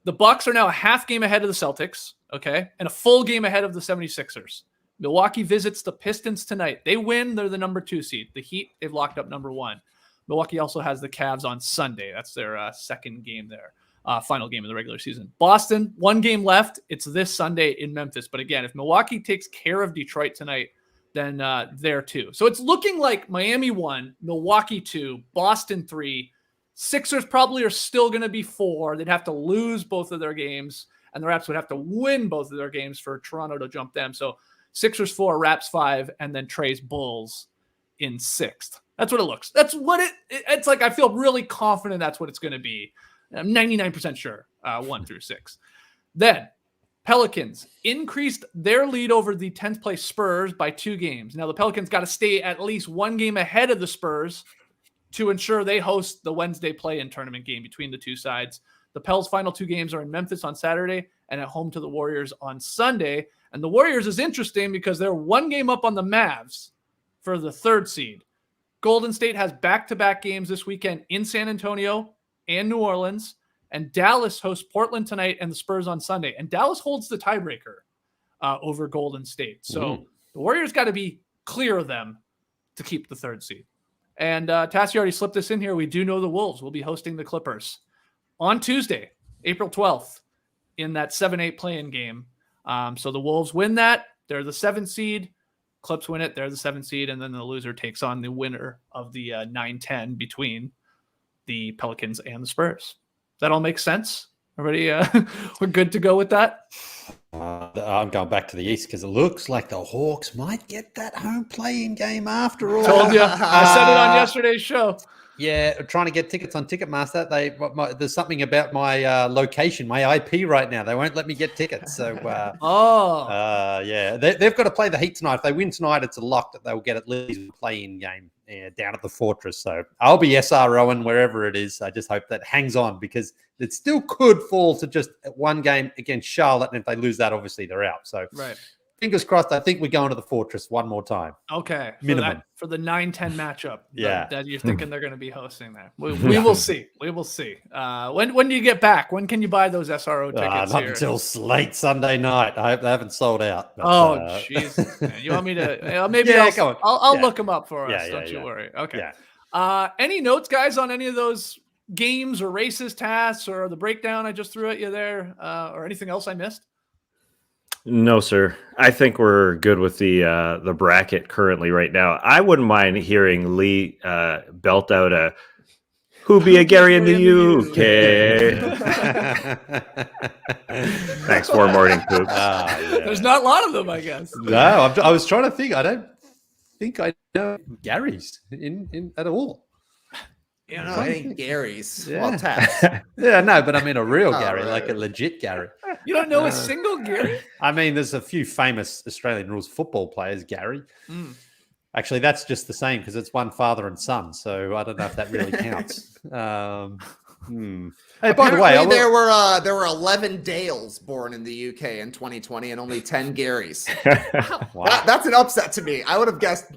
the Bucks are now a half game ahead of the Celtics, okay, and a full game ahead of the 76ers. Milwaukee visits the Pistons tonight. They win, they're the number 2 seed. The Heat, they've locked up number 1. Milwaukee also has the Cavs on Sunday. That's their second game there, final game of the regular season. Boston, 1 game left. It's this Sunday in Memphis. But again, if Milwaukee takes care of Detroit tonight, then they're 2. So it's looking like Miami 1, Milwaukee 2, Boston 3. Sixers probably are still going to be 4. They'd have to lose both of their games, and the Raps would have to win both of their games for Toronto to jump them. So Sixers 4, Raps 5, and then Trey's Bulls in 6th. That's what it looks. That's what it's like. I feel really confident that's what it's going to be. I'm 99% sure, 1 through 6. Then Pelicans increased their lead over the 10th place Spurs by 2 games. Now the Pelicans got to stay at least 1 game ahead of the Spurs to ensure they host the Wednesday play-in tournament game between the two sides. The Pels' final 2 games are in Memphis on Saturday and at home to the Warriors on Sunday. And the Warriors is interesting because they're 1 game up on the Mavs for the 3rd seed. Golden State has back-to-back games this weekend in San Antonio and New Orleans, and Dallas hosts Portland tonight and the Spurs on Sunday. And Dallas holds the tiebreaker over Golden State. So the Warriors got to be clear of them to keep the 3rd seed. And Tassie already slipped this in here. We do know the Wolves will be hosting the Clippers on Tuesday, April 12th, in that 7-8 play-in game. So the Wolves win that. They're the 7th seed. Clips win it. They're the 7th seed. And then the loser takes on the winner of the 9-10 between the Pelicans and the Spurs. That all makes sense? Everybody, we're good to go with that? I'm going back to the East because it looks like the Hawks might get that home play-in game after all. Told you. I said it on yesterday's show. Yeah, trying to get tickets on Ticketmaster. There's something about my location, my IP right now. They won't let me get tickets. So, yeah, they've got to play the Heat tonight. If they win tonight, it's a lock that they'll get at least a play-in game down at the Fortress. So I'll be SROing wherever it is. I just hope that hangs on because it still could fall to just 1 game against Charlotte. And if they lose that, obviously they're out. So right. Fingers crossed. I think we're going to the Fortress 1 more time. Okay. Minimum. For the 9-10 matchup. Yeah. That you're thinking they're going to be hosting there. We will see. We will see. When do you get back? When can you buy those SRO tickets not here? until late Sunday night. I hope they haven't sold out. But, jeez. You want me to? Maybe Yeah, I'll look them up for us. Don't you worry. Okay. Yeah. Any notes, guys, on any of those games or races, tasks, or the breakdown I just threw at you there, or anything else I missed? No, sir. I think we're good with the bracket currently right now. I wouldn't mind hearing Leigh belt out a "Who be a Gary in the UK." Thanks for morning poops. There's not a lot of them, I guess. No, I was trying to think. I don't think I know Gary's in at all. You know, it ain't Gary's. Yeah. Well, Tass. Yeah, no, but I mean a real Gary, right. like a legit Gary. You don't know a single Gary? I mean, there's a few famous Australian rules football players, Gary. Actually, that's just the same because it's one father and son. So I don't know if that really counts. Hey, by the way, there were 11 Dales born in the UK in 2020 and only 10 Garys. wow. That's an upset to me. I would have guessed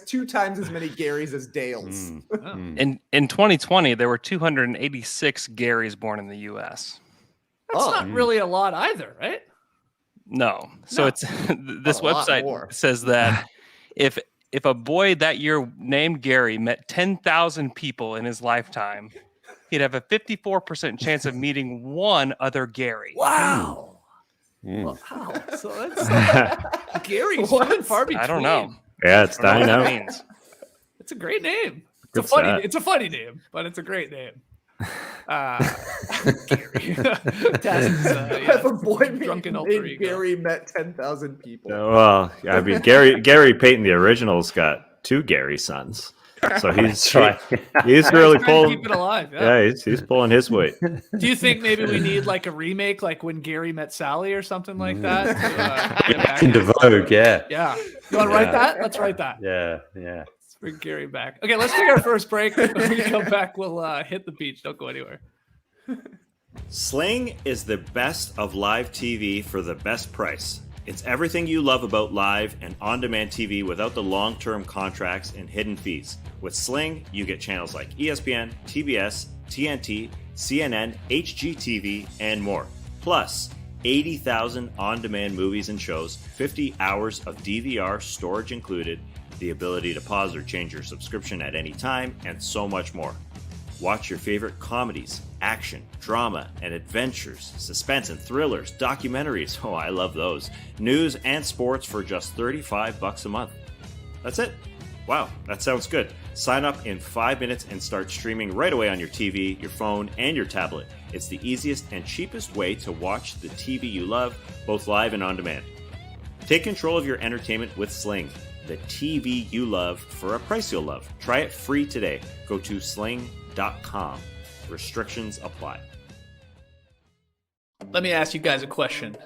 2 times as many Garys as Dales. In 2020, there were 286 Garys born in the U.S. That's not really a lot either, right? No. So it's this A lot website more. says that if a boy that year named Gary met 10,000 people in his lifetime, he'd have a 54% chance of meeting one other Gary. Wow. Wow. So that's Gary's far between. I don't know. Yeah, it's dying What out. that means. It's a great name. Good stat. It's a funny name, but it's a great name. Gary. If a boy drunken alter named ego. Gary met 10,000 people. Well, I mean, Gary Payton, the original's got 2 Gary sons, so he's he's really Trying to pulling. keep it alive. Yeah, he's pulling his weight. Do you think maybe we need like a remake, like When Gary Met Sally or something like that? To, get back into vogue, yeah. Yeah. You want to write that? Let's write that. Yeah. Let's bring Gary back. Okay, let's take our first break. When we come back, we'll hit the beach. Don't go anywhere. Sling is the best of live TV for the best price. It's everything you love about live and on-demand TV without the long-term contracts and hidden fees. With Sling, you get channels like ESPN, TBS, TNT, CNN, HGTV, and more. Plus, 80,000 on-demand movies and shows, 50 hours of DVR storage included, the ability to pause or change your subscription at any time, and so much more. Watch your favorite comedies, action, drama, and adventures, suspense and thrillers, documentaries, oh I love those, news and sports for just $35 a month. That's it. Wow, that sounds good. Sign up in 5 minutes and start streaming right away on your TV, your phone, and your tablet. It's the easiest and cheapest way to watch the TV you love, both live and on demand. Take control of your entertainment with Sling. the TV you love for a price you'll love. Try it free today. Go to sling.com. Restrictions apply. Let me ask you guys a question.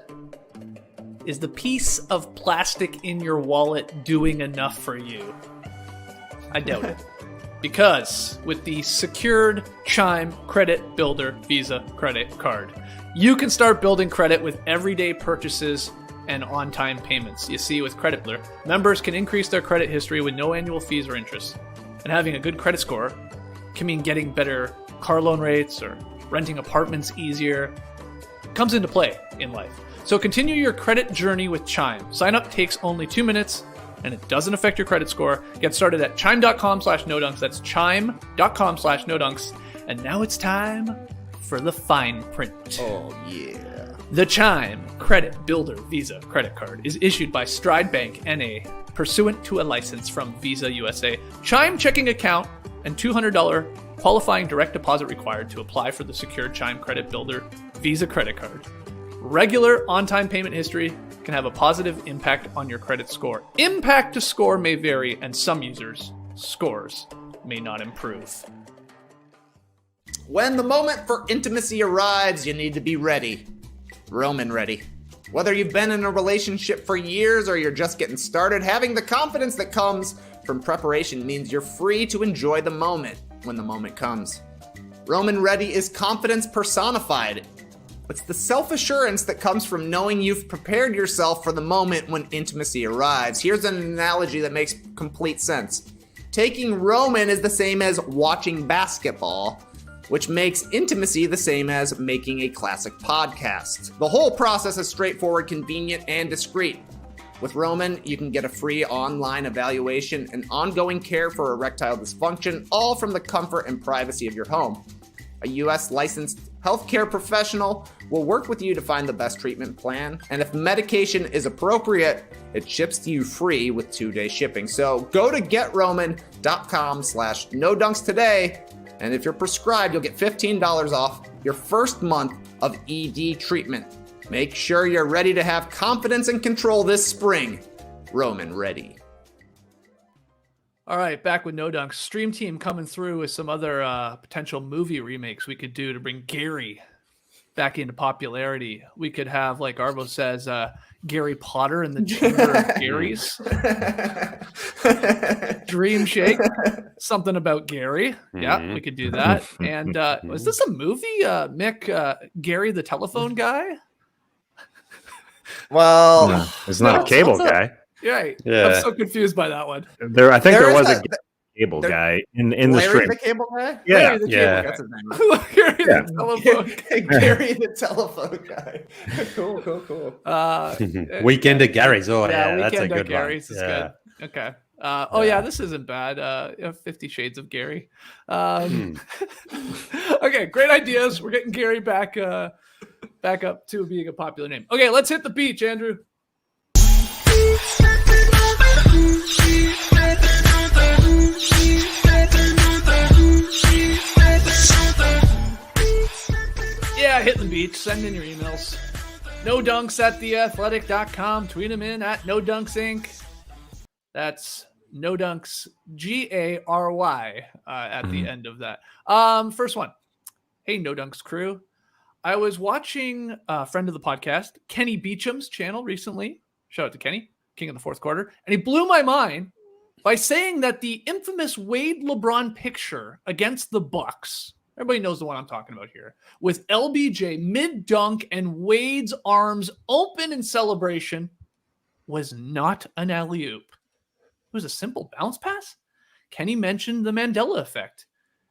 Is the piece of plastic in your wallet doing enough for you? I doubt it. Because with the secured Chime Credit Builder Visa credit card, you can start building credit with everyday purchases and on-time payments. You see, with Credit Builder, members can increase their credit history with no annual fees or interest. And having a good credit score can mean getting better car loan rates or renting apartments easier. It comes into play in life. So continue your credit journey with Chime. Sign up takes only 2 minutes, and it doesn't affect your credit score. Get started at chime.com/nodunks. That's chime.com/nodunks. And now it's time for the fine print. Oh, yeah. The Chime Credit Builder Visa credit card is issued by Stride Bank NA, pursuant to a license from Visa USA. Chime checking account and $200 qualifying direct deposit required to apply for the secured Chime Credit Builder Visa credit card. Regular on-time payment history can have a positive impact on your credit score. Impact to score may vary, and some users' scores may not improve. When the moment for intimacy arrives, you need to be ready. Roman ready. Whether you've been in a relationship for years or you're just getting started, having the confidence that comes from preparation means you're free to enjoy the moment when the moment comes. Roman ready is confidence personified. It's the self-assurance that comes from knowing you've prepared yourself for the moment when intimacy arrives. Here's an analogy that makes complete sense. Taking Roman is the same as watching basketball, which makes intimacy the same as making a classic podcast. The whole process is straightforward, convenient, and discreet. With Roman, you can get a free online evaluation and ongoing care for erectile dysfunction, all from the comfort and privacy of your home. A U.S. licensed healthcare professional will work with you to find the best treatment plan, and if medication is appropriate, it ships to you free with 2-day shipping. So go to getroman.com/nodunks today, and if you're prescribed, you'll get $15 off your first month of ED treatment. Make sure you're ready to have confidence and control this spring. Roman ready. All right, back with No Dunks. Stream Team coming through with some other potential movie remakes we could do to bring Gary back into popularity. We could have, like Arvo says, Gary Potter in the Chamber of Garys. Dream Shake. Something about Gary. Yeah, we could do that. And was this a movie, Mick? Gary the telephone guy? Well, No, it's not a cable guy. Right. Yeah. I'm so confused by that one. I think there was is a cable guy in the Larry stream. the cable guy? Yeah, Larry the yeah. That's his name. Gary Yeah. the telephone. Gary the telephone guy. Cool. Weekend at Gary's. Oh, yeah, that's a Weekend at good Gary's one. is Yeah. good. Okay. Yeah, this isn't bad. 50 Shades of Gary. Okay, great ideas. We're getting Gary back up to being a popular name. Okay, let's hit the beach, Andrew. Yeah, hit the beach. Send in your emails. NoDunks@theathletic.com. Tweet them in at NoDunksInc. That's NoDunks GARY at the end of that. First one. Hey, NoDunks crew. I was watching a friend of the podcast, Kenny Beecham's channel recently. Shout out to Kenny, king of the fourth quarter. And he blew my mind by saying that the infamous Wade LeBron picture against the Bucks, everybody knows the one I'm talking about here, with LBJ mid-dunk and Wade's arms open in celebration, was not an alley-oop. It was a simple bounce pass. Kenny mentioned the Mandela effect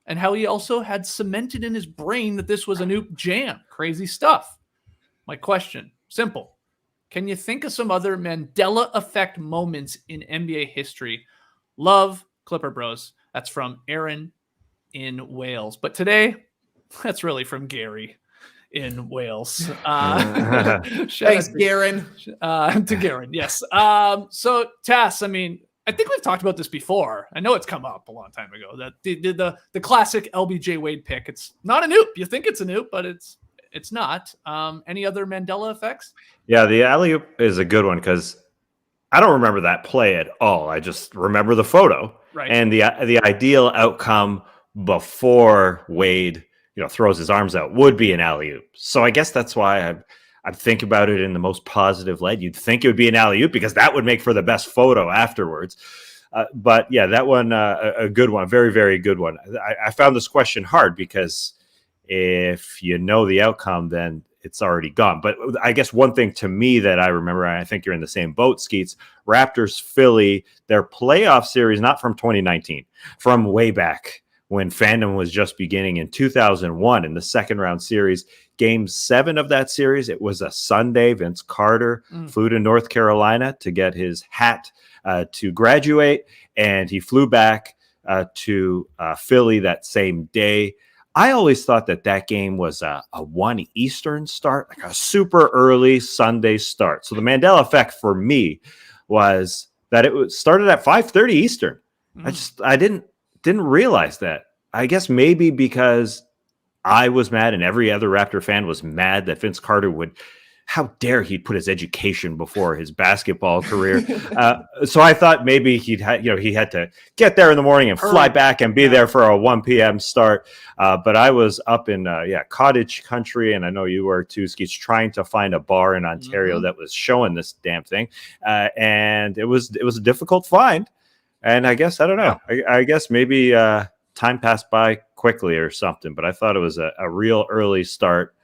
and how he also had cemented in his brain that this was an oop jam. Crazy stuff. My question, simple. Can you think of some other Mandela effect moments in NBA history? Love, Clipper Bros. That's from Aaron in Wales. But today, that's really from Gary in Wales. Thanks, Garen. To Garen, yes. So, Tass, I mean, I think we've talked about this before. I know it's come up a long time ago. That the classic LBJ Wade pick. It's not an oop. You think it's an oop, but it's not. Any other Mandela effects? Yeah, the alley-oop is a good one because I don't remember that play at all. I just remember the photo Right. and the ideal outcome before Wade, throws his arms out would be an alley-oop. So I guess that's why I think about it in the most positive light. You'd think it would be an alley-oop because that would make for the best photo afterwards. But yeah, that one, a good one, very, very good one. I found this question hard because if you know the outcome, then it's already gone. But I guess one thing to me that I remember, and I think you're in the same boat, Skeets, Raptors, Philly, their playoff series, not from 2019, from way back when fandom was just beginning in 2001 in the second round series. Game 7 of that series, it was a Sunday. Vince Carter flew to North Carolina to get his hat to graduate, and he flew back to Philly that same day. I always thought that game was a 1 Eastern start, like a super early Sunday start. So the Mandela effect for me was that it started at 5:30 Eastern. I didn't realize that. I guess maybe because I was mad and every other Raptor fan was mad that Vince Carter how dare he put his education before his basketball career. So I thought maybe he had to get there in the morning and fly back and be there for a 1 p.m. start. But I was up in cottage country, and I know you were too, Skeets, trying to find a bar in Ontario that was showing this damn thing. And it was a difficult find. And I guess, I don't know, I guess maybe time passed by quickly or something, but I thought it was a real early start.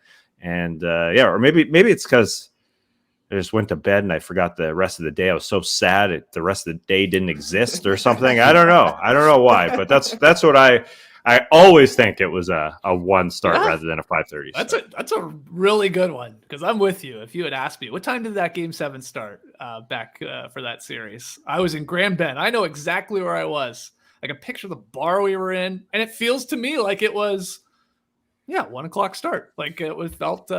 And or maybe it's because I just went to bed and I forgot the rest of the day. I was so sad the rest of the day didn't exist or something. I don't know why, but that's what I always think it was a 1 start rather than a 5:30 start. That's a really good one, because I'm with you. If you had asked me, what time did that Game 7 start back for that series? I was in Grand Bend. I know exactly where I was. I can picture the bar we were in, and it feels to me like it was 1 o'clock start. Like it felt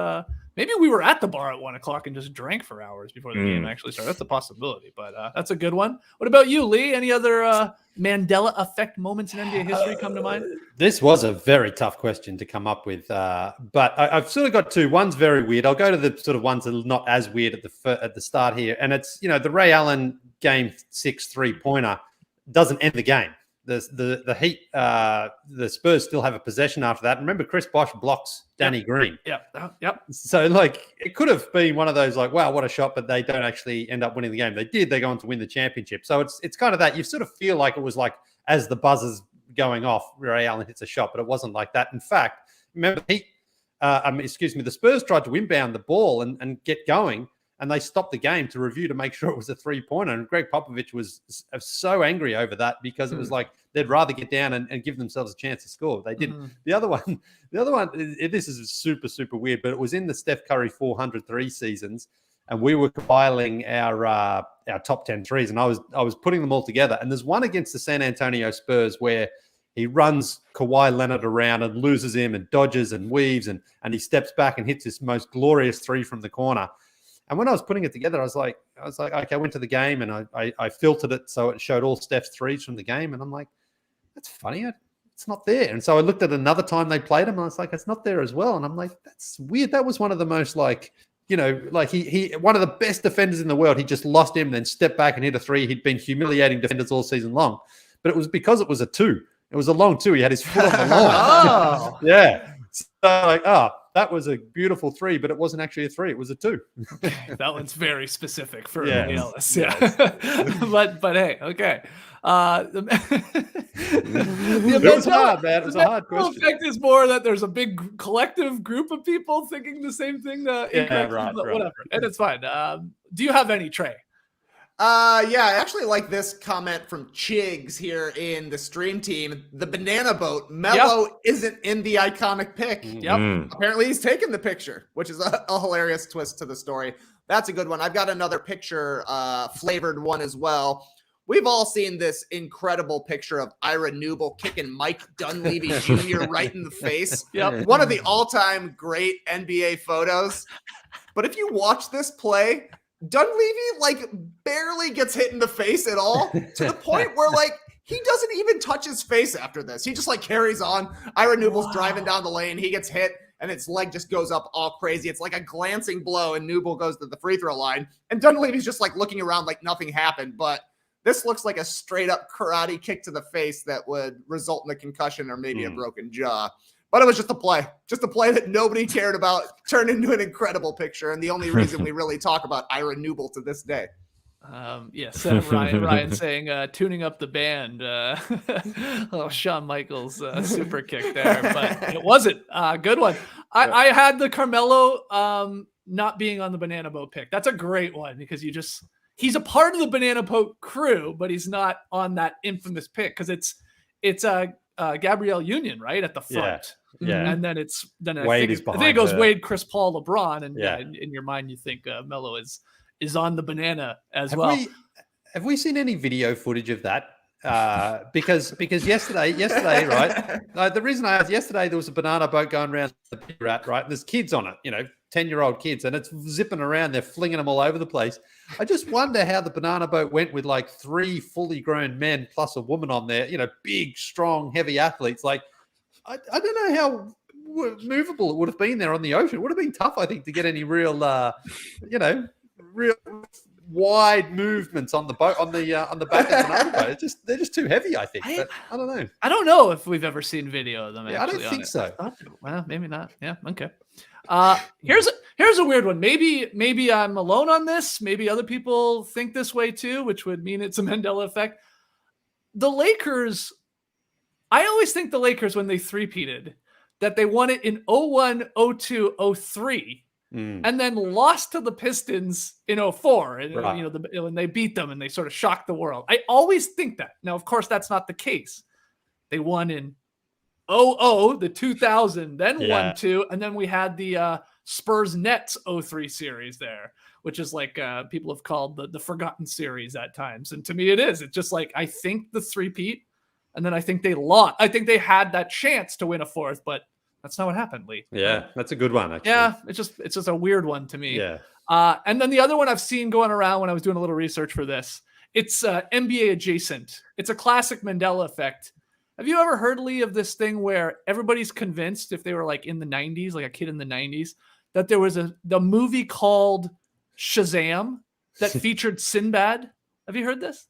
maybe we were at the bar at 1 o'clock and just drank for hours before the game actually started. That's a possibility, but that's a good one. What about you, Leigh? Any other Mandela effect moments in NBA history come to mind? This was a very tough question to come up with, but I've sort of got two. One's very weird. I'll go to the sort of ones that are not as weird at the start here, and it's the Ray Allen Game 6 3-pointer doesn't end the game. The Heat, the Spurs still have a possession after that. Remember, Chris Bosh blocks Danny Green. Yep. So, it could have been one of those, wow, what a shot, but they don't actually end up winning the game. They did. They go on to win the championship. So it's kind of that. You sort of feel like it was as the buzzer's going off, Ray Allen hits a shot, but it wasn't like that. In fact, remember, the Spurs tried to inbound the ball and get going, and they stopped the game to review to make sure it was a 3-pointer. And Greg Popovich was so angry over that because it was like they'd rather get down and give themselves a chance to score. They didn't. The other one, this is super, super weird, but it was in the Steph Curry 403 seasons, and we were compiling our top 10 threes, and I was putting them all together. And there's one against the San Antonio Spurs where he runs Kawhi Leonard around and loses him and dodges and weaves, and he steps back and hits this most glorious 3 from the corner. And when I was putting it together, I was like, okay, I went to the game and I filtered it so it showed all Steph's threes from the game. And I'm like, that's funny. It's not there. And so I looked at another time they played him and I was like, it's not there as well. And I'm like, that's weird. That was one of the most he one of the best defenders in the world. He just lost him and then stepped back and hit a 3. He'd been humiliating defenders all season long. But it was because it was a 2. It was a long 2. He had his foot on the line. Yeah. So that was a beautiful 3, but it wasn't actually a 3. It was a 2. That one's very specific for everybody else. Yeah. but hey, okay. It was hard, man. It was a hard question. The effect is more that there's a big collective group of people thinking the same thing. Right. Whatever. And it's fine. Do you have any, Trey? I actually like this comment from Chigs here in the stream team. The banana boat. Melo isn't in the iconic pic. Yep. Apparently he's taken the picture, which is a hilarious twist to the story. That's a good one. I've got another picture flavored one as well. We've all seen this incredible picture of Ira Newble kicking Mike Dunleavy Jr. right in the face. Yep. One of the all-time great NBA photos. But if you watch this play, Dunleavy barely gets hit in the face at all, to the point where he doesn't even touch his face after this. He just carries on. Ira Newble's driving down the lane. He gets hit. and its leg just goes up all crazy. It's like a glancing blow, and Newble goes to the free throw line. And Dunleavy's just like looking around like nothing happened. But this looks like a straight up karate kick to the face that would result in a concussion or maybe a broken jaw. But it was just a play that nobody cared about, turned into an incredible picture. And the only reason we really talk about Ira Newble to this day. Yes, Ryan saying tuning up the band. Oh, Shawn Michaels super kick there, but it wasn't a good one. I had the Carmelo not being on the banana boat pick. That's a great one because he's a part of the banana boat crew, but he's not on that infamous pick because it's Gabrielle Union right at the front. Yeah. And then Wade I think it goes Wade, Chris Paul, LeBron, and in your mind you think Melo is on the banana as well. Have we seen any video footage of that? Because yesterday, right? The reason I asked yesterday, there was a banana boat going around the big rat, right? And there's kids on it, 10-year-old kids, and it's zipping around. They're flinging them all over the place. I just wonder how the banana boat went with like 3 fully grown men plus a woman on there, big, strong, heavy athletes. Like, I don't know how movable it would have been there on the ocean. It would have been tough, I think, to get any real, real wide movements on the boat on the back of the banana boat. They're just too heavy, I think. But I don't know. I don't know if we've ever seen video of them. Yeah, I don't think so. Well, maybe not. Yeah, okay. Here's a weird one. Maybe I'm alone on this. Maybe other people think this way too, which would mean it's a Mandela effect. The Lakers. I always think the Lakers, when they three-peated, that they won it in 01, 02, 03. And then lost to the Pistons in 04, and when they beat them and they sort of shocked the world. I always think that. Now, of course, that's not the case. They won in 00, the 2000, then 1-2, and then we had the Spurs Nets 03 series there, which is like people have called the forgotten series at times. And to me, it is. It's just like I think the three-peat, and then I think they lost. I think they had that chance to win a fourth, but that's not what happened, Leigh. Yeah, that's a good one, actually. Yeah, it's just a weird one to me. Yeah. And then the other one I've seen going around when I was doing a little research for this, it's NBA adjacent. It's a classic Mandela effect. Have you ever heard, Leigh, of this thing where everybody's convinced, if they were like in the 90s, like a kid in the 90s, that there was the movie called Shazam that featured Sinbad? Have you heard this?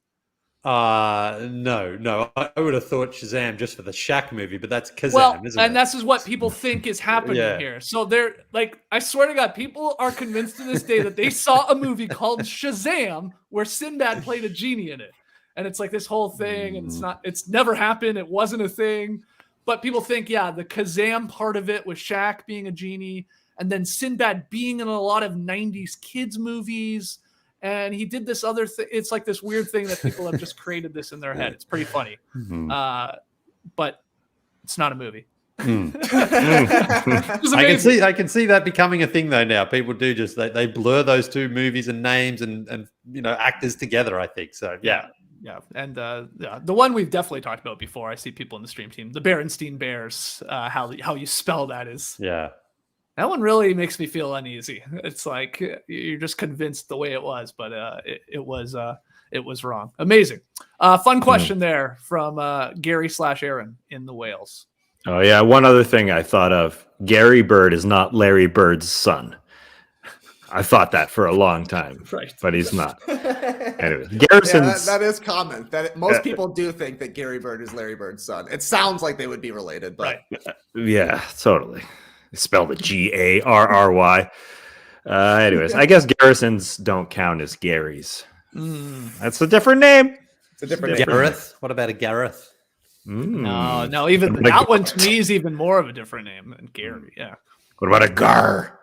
No. I would have thought Shazam just for the Shaq movie, but that's Kazam, isn't it? And this is what people think is happening here. So they're like, I swear to God, people are convinced to this day that they saw a movie called Shazam where Sinbad played a genie in it. And it's like this whole thing, and it's never happened. It wasn't a thing. But people think, the Kazam part of it was Shaq being a genie, and then Sinbad being in a lot of 90s kids movies. And he did this other thing. It's like this weird thing that people have just created this in their head. It's pretty funny. But it's not a movie. I can see that becoming a thing though now. People do just they blur those two movies and names and actors together, I think. So yeah. And the one we've definitely talked about before. I see people in the stream team, the Berenstein Bears, how you spell that is. Yeah. That one really makes me feel uneasy. It's like you're just convinced the way it was, but it was wrong. Amazing. Fun question there from Gary/Aaron in the Wales. Oh yeah, one other thing I thought of: Gary Bird is not Larry Bird's son. I thought that for a long time, right? But he's not. Anyway, Garrison's that is common. That most people do think that Gary Bird is Larry Bird's son. It sounds like they would be related, but yeah, totally. Spelled it Garry. Anyways, I guess Garrisons don't count as Garys. That's a different name. It's a different name. Gareth. What about a Gareth? No. Even that one to me is even more of a different name than Gary. Yeah. What about a Gar?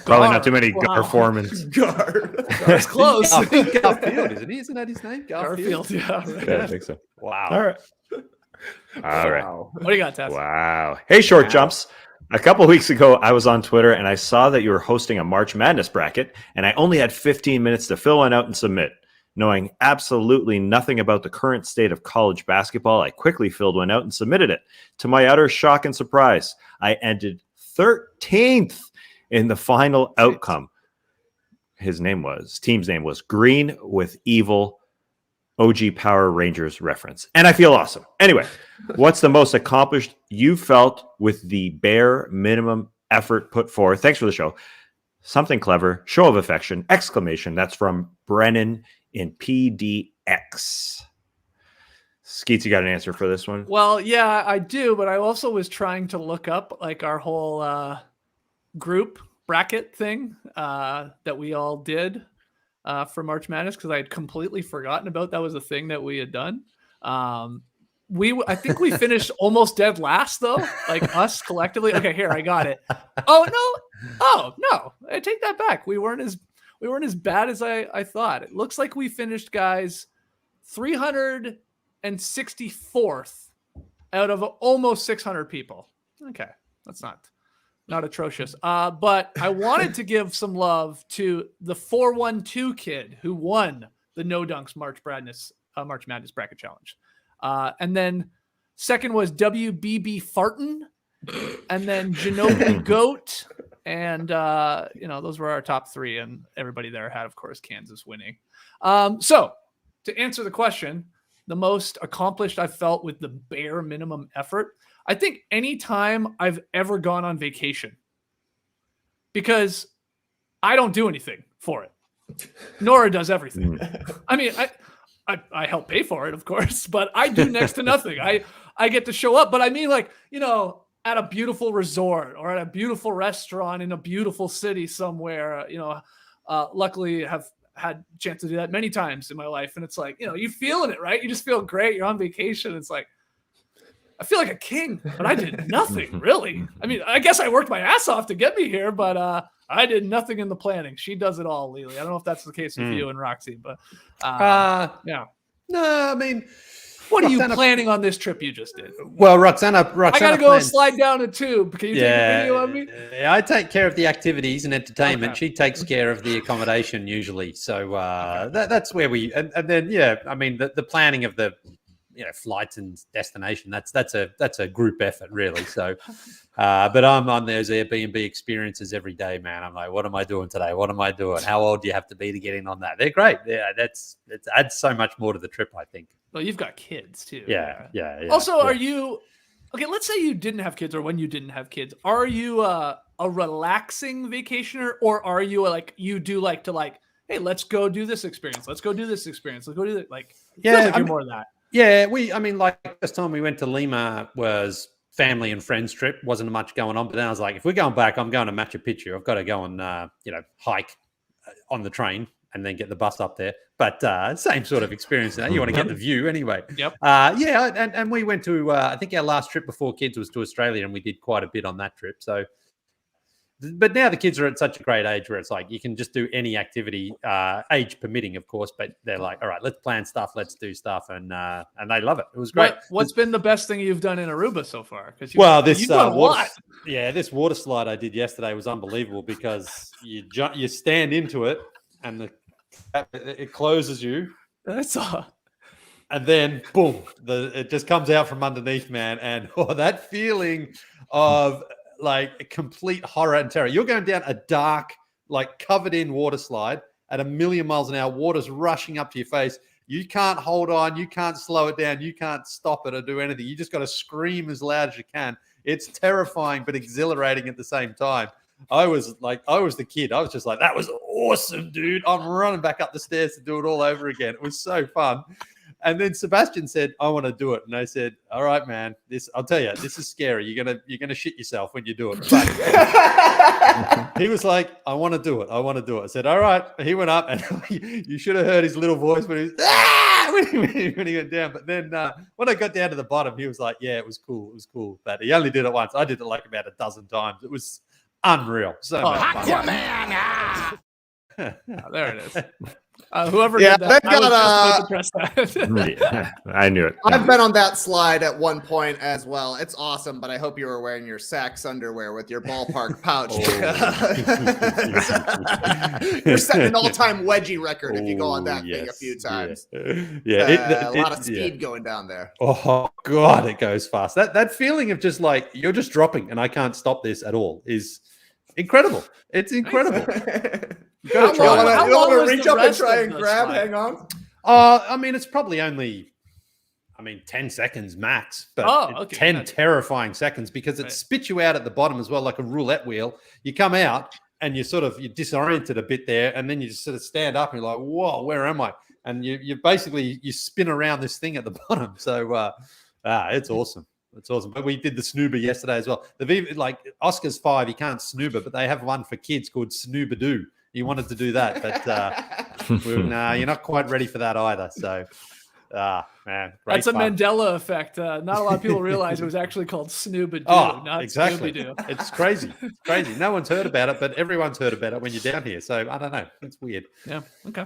Probably not too many Gar Formans. Gar's close. Garfield, isn't he? Isn't that his name? Garfield. Yeah. I think so. Wow. All right. What do you got, Tess? Wow. Hey, Short Jumps. A couple of weeks ago, I was on Twitter and I saw that you were hosting a March Madness bracket, and I only had 15 minutes to fill one out and submit. Knowing absolutely nothing about the current state of college basketball, I quickly filled one out and submitted it. To my utter shock and surprise, I ended 13th in the final outcome. Team's name was Green with Evil OG Power Rangers reference. And I feel awesome. Anyway, what's the most accomplished you felt with the bare minimum effort put forth? Thanks for the show. Something clever. Show of affection. Exclamation. That's from Brennan in PDX. Skeets, you got an answer for this one? Well, yeah, I do, but I also was trying to look up like our whole group bracket thing that we all did for March Madness, because I had completely forgotten about that was a thing that we had done. I think we finished almost dead last though, like us collectively. Okay, here I got it. Oh no, I take that back. We weren't as bad as I thought. It looks like we finished, guys, 364th out of almost 600 people. Okay, that's not atrocious. But I wanted to give some love to the 412 kid who won the No Dunks March Madness Bracket Challenge. And then second was WBB Fartin, and then Ginobili Goat. And, those were our top three, and everybody there had, of course, Kansas winning. So to answer the question, the most accomplished I felt with the bare minimum effort, I think any time I've ever gone on vacation, because I don't do anything for it. Nora does everything. I mean, I help pay for it, of course, but I do next to nothing. I get to show up, but I mean, like, at a beautiful resort or at a beautiful restaurant in a beautiful city somewhere, luckily have had a chance to do that many times in my life. And it's like, you're feeling it, right? You just feel great. You're on vacation. It's like, I feel like a king, but I did nothing really. I mean, I guess I worked my ass off to get me here, but I did nothing in the planning. She does it all, Leigh. I don't know if that's the case with you and Roxy, but yeah. No, I mean, what are you planning on this trip you just did? Well, Roxana I gotta go slide down a tube. Can you take a video of me? I take care of the activities and entertainment. Okay. She takes care of the accommodation usually. So that's where we and then I mean the planning of the flights and destination. That's a group effort really. So, but I'm on those Airbnb experiences every day, man. I'm like, what am I doing today? What am I doing? How old do you have to be to get in on that? They're great. Yeah, it adds so much more to the trip, I think. Well, you've got kids too. Yeah. Also, are you okay? Let's say you didn't have kids, or when you didn't have kids, are you a relaxing vacationer, or are you you do like to hey, let's go do this experience. Let's go do this experience. Let's go do that. You're more of that. Yeah, this time we went to Lima was family and friends trip. Wasn't much going on, but then I was like, if we're going back, I'm going to Machu Picchu. I've got to go and hike on the train and then get the bus up there. But same sort of experience. You want to get the view anyway. Yep. And we went to I think our last trip before kids was to Australia, and we did quite a bit on that trip. So. But now the kids are at such a great age where it's like you can just do any activity, age permitting, of course. But they're like, all right, let's plan stuff, let's do stuff, and they love it. It was great. What's been the best thing you've done in Aruba so far? This water slide I did yesterday was unbelievable because you stand into it and it closes you. That's all. And then boom, it just comes out from underneath, man, and that feeling of like complete horror and terror. You're going down a dark, covered in water slide at 1,000,000 miles an hour. Water's rushing up to your face. You can't hold on. You can't slow it down. You can't stop it or do anything. You just got to scream as loud as you can. It's terrifying, but exhilarating at the same time. I was the kid. I was just like, that was awesome, dude. I'm running back up the stairs to do it all over again. It was so fun. And then Sebastian said, I want to do it. And I said, all right, man, I'll tell you, this is scary. You're gonna shit yourself when you do it. But he was like, I want to do it. I said, all right. He went up and you should have heard his little voice when he was, when he went down. But then when I got down to the bottom, he was like, yeah, it was cool. It was cool. But he only did it once. I did it about a dozen times. It was unreal. So much fun. There it is. Whoever did that, I knew it. I've been on that slide at one point as well. It's awesome, but I hope you were wearing your Saks underwear with your ballpark pouch. You're setting an all-time wedgie record if you go on that thing a few times. A lot of speed going down there. Oh God, it goes fast. That feeling of just you're just dropping and I can't stop this at all is incredible. It's incredible. You gotta try. You want to reach up and try and grab? Hang on. I mean, it's probably only, 10 seconds max, but 10 terrifying seconds because it spits you out at the bottom as well, like a roulette wheel. You come out and you're disoriented a bit there, and then you just sort of stand up and you're like, whoa, where am I? And you basically spin around this thing at the bottom. So it's awesome. It's awesome. But we did the snoober yesterday as well. Like Oscar's 5, you can't snoober, but they have one for kids called Snoobadoo. He wanted to do that, but you're not quite ready for that either. So, man, that's a Mandela effect. Not a lot of people realize it was actually called Snoobadoo, not exactly. Scooby-Doo. It's crazy. It's crazy. No one's heard about it, but everyone's heard about it when you're down here. So I don't know. It's weird. Yeah. Okay.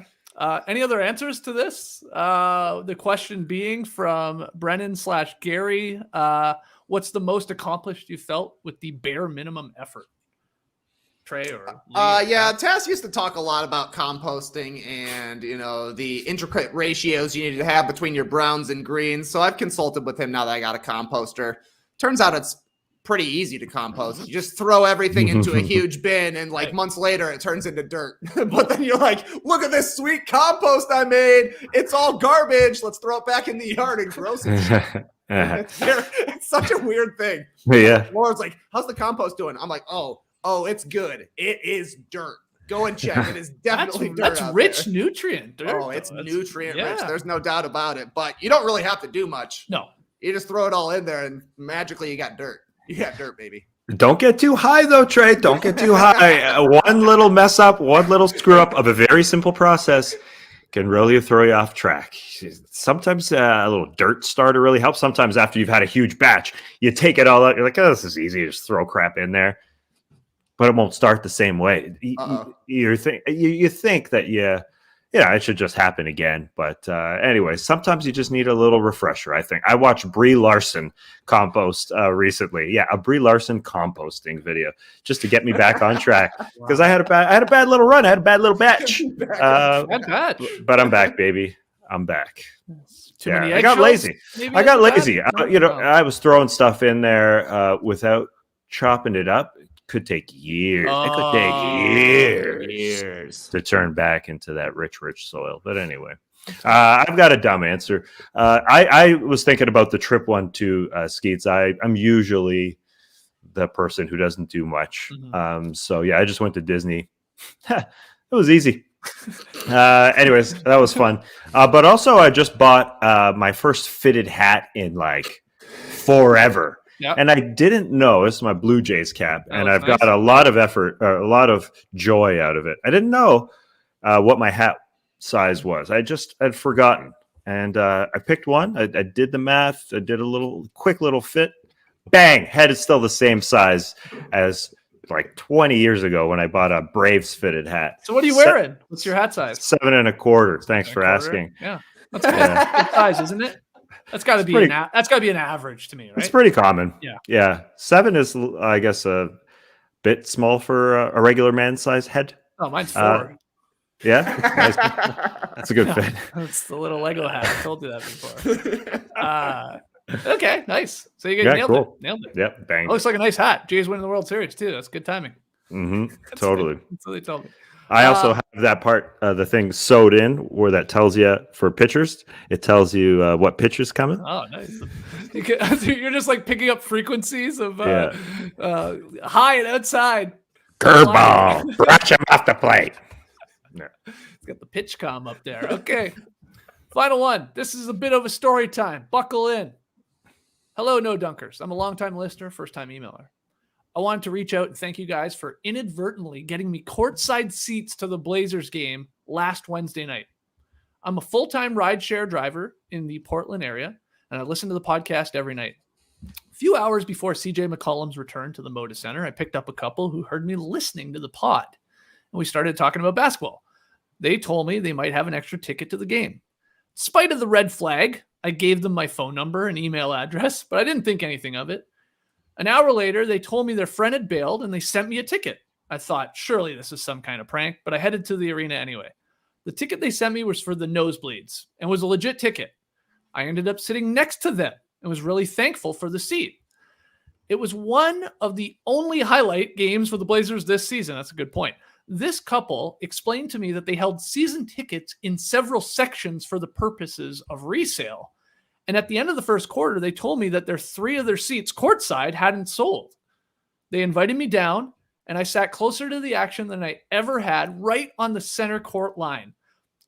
Any other answers to this? The question being from Brennan/Gary, what's the most accomplished you felt with the bare minimum effort? Trey or Leigh? Tass used to talk a lot about composting and, the intricate ratios you need to have between your browns and greens. So I've consulted with him now that I got a composter. Turns out it's pretty easy to compost. You just throw everything into a huge bin, and months later it turns into dirt. But then you're like, look at this sweet compost I made. It's all garbage. Let's throw it back in the yard and gross it. It's such a weird thing. Yeah. Laura's like, how's the compost doing? I'm like, oh, it's good. It is dirt. Go and check. It is definitely dirt. That's rich nutrient. Dirt, it's nutrient rich. There's no doubt about it. But you don't really have to do much. No. You just throw it all in there, and magically you got dirt. You got dirt, baby. Don't get too high, though, Trey. Don't get too high. One little mess up, one little screw up of a very simple process can really throw you off track. Sometimes a little dirt starter really helps. Sometimes after you've had a huge batch, you take it all out. You're like, oh, this is easy. You just throw crap in there. But it won't start the same way. You think that, it should just happen again. But anyway, sometimes you just need a little refresher, I think. I watched Brie Larson compost recently. Yeah, a Brie Larson composting video just to get me back on track. Because I had a bad little run. I had a bad little batch. But I'm back, baby. I'm back. I got lazy. I was throwing stuff in there without chopping it up. Could take years. It could take years to turn back into that rich soil. But anyway, I've got a dumb answer. I was thinking about the trip one too, Skeets. I'm usually the person who doesn't do much. Mm-hmm. I just went to Disney. It was easy. Anyways, that was fun. But also I just bought my first fitted hat in forever. Yep. And I didn't know, this is my Blue Jays cap, and I've got a lot of effort, a lot of joy out of it. I didn't know what my hat size was. I'd forgotten. And I picked one. I did the math. I did a quick little fit. Bang! Head is still the same size as 20 years ago when I bought a Braves fitted hat. So what are you wearing? What's your hat size? 7 1/4. Thanks for asking. Yeah. That's good size, isn't it? That's got to be an average to me, right? It's pretty common. Yeah. 7 is, I guess, a bit small for a regular man size head. Oh, mine's 4. Yeah, that's a good fit. That's the little Lego hat. I told you that before. Okay, nice. So you nailed it. Nailed it. Yep, bang. Looks like a nice hat. Jays winning the World Series too. That's good timing. Mm-hmm. Totally. That's what they told me. I also have that part, the thing sewed in where that tells you for pitchers. It tells you what pitch is coming. Oh, nice. You're just picking up frequencies of high and outside. Curveball. Brush him off the plate. Yeah. It's got the pitch comm up there. Okay. Final one. This is a bit of a story time. Buckle in. Hello, No Dunkers. I'm a longtime listener, first-time emailer. I wanted to reach out and thank you guys for inadvertently getting me courtside seats to the Blazers game last Wednesday night. I'm a full-time rideshare driver in the Portland area, and I listen to the podcast every night. A few hours before CJ McCollum's return to the Moda Center, I picked up a couple who heard me listening to the pod, and we started talking about basketball. They told me they might have an extra ticket to the game. In spite of the red flag, I gave them my phone number and email address, but I didn't think anything of it. An hour later, they told me their friend had bailed and they sent me a ticket. I thought, surely this is some kind of prank, but I headed to the arena anyway. The ticket they sent me was for the nosebleeds and was a legit ticket. I ended up sitting next to them and was really thankful for the seat. It was one of the only highlight games for the Blazers this season. That's a good point. This couple explained to me that they held season tickets in several sections for the purposes of resale. And at the end of the first quarter, they told me that 3 of their seats courtside hadn't sold. They invited me down, and I sat closer to the action than I ever had, right on the center court line.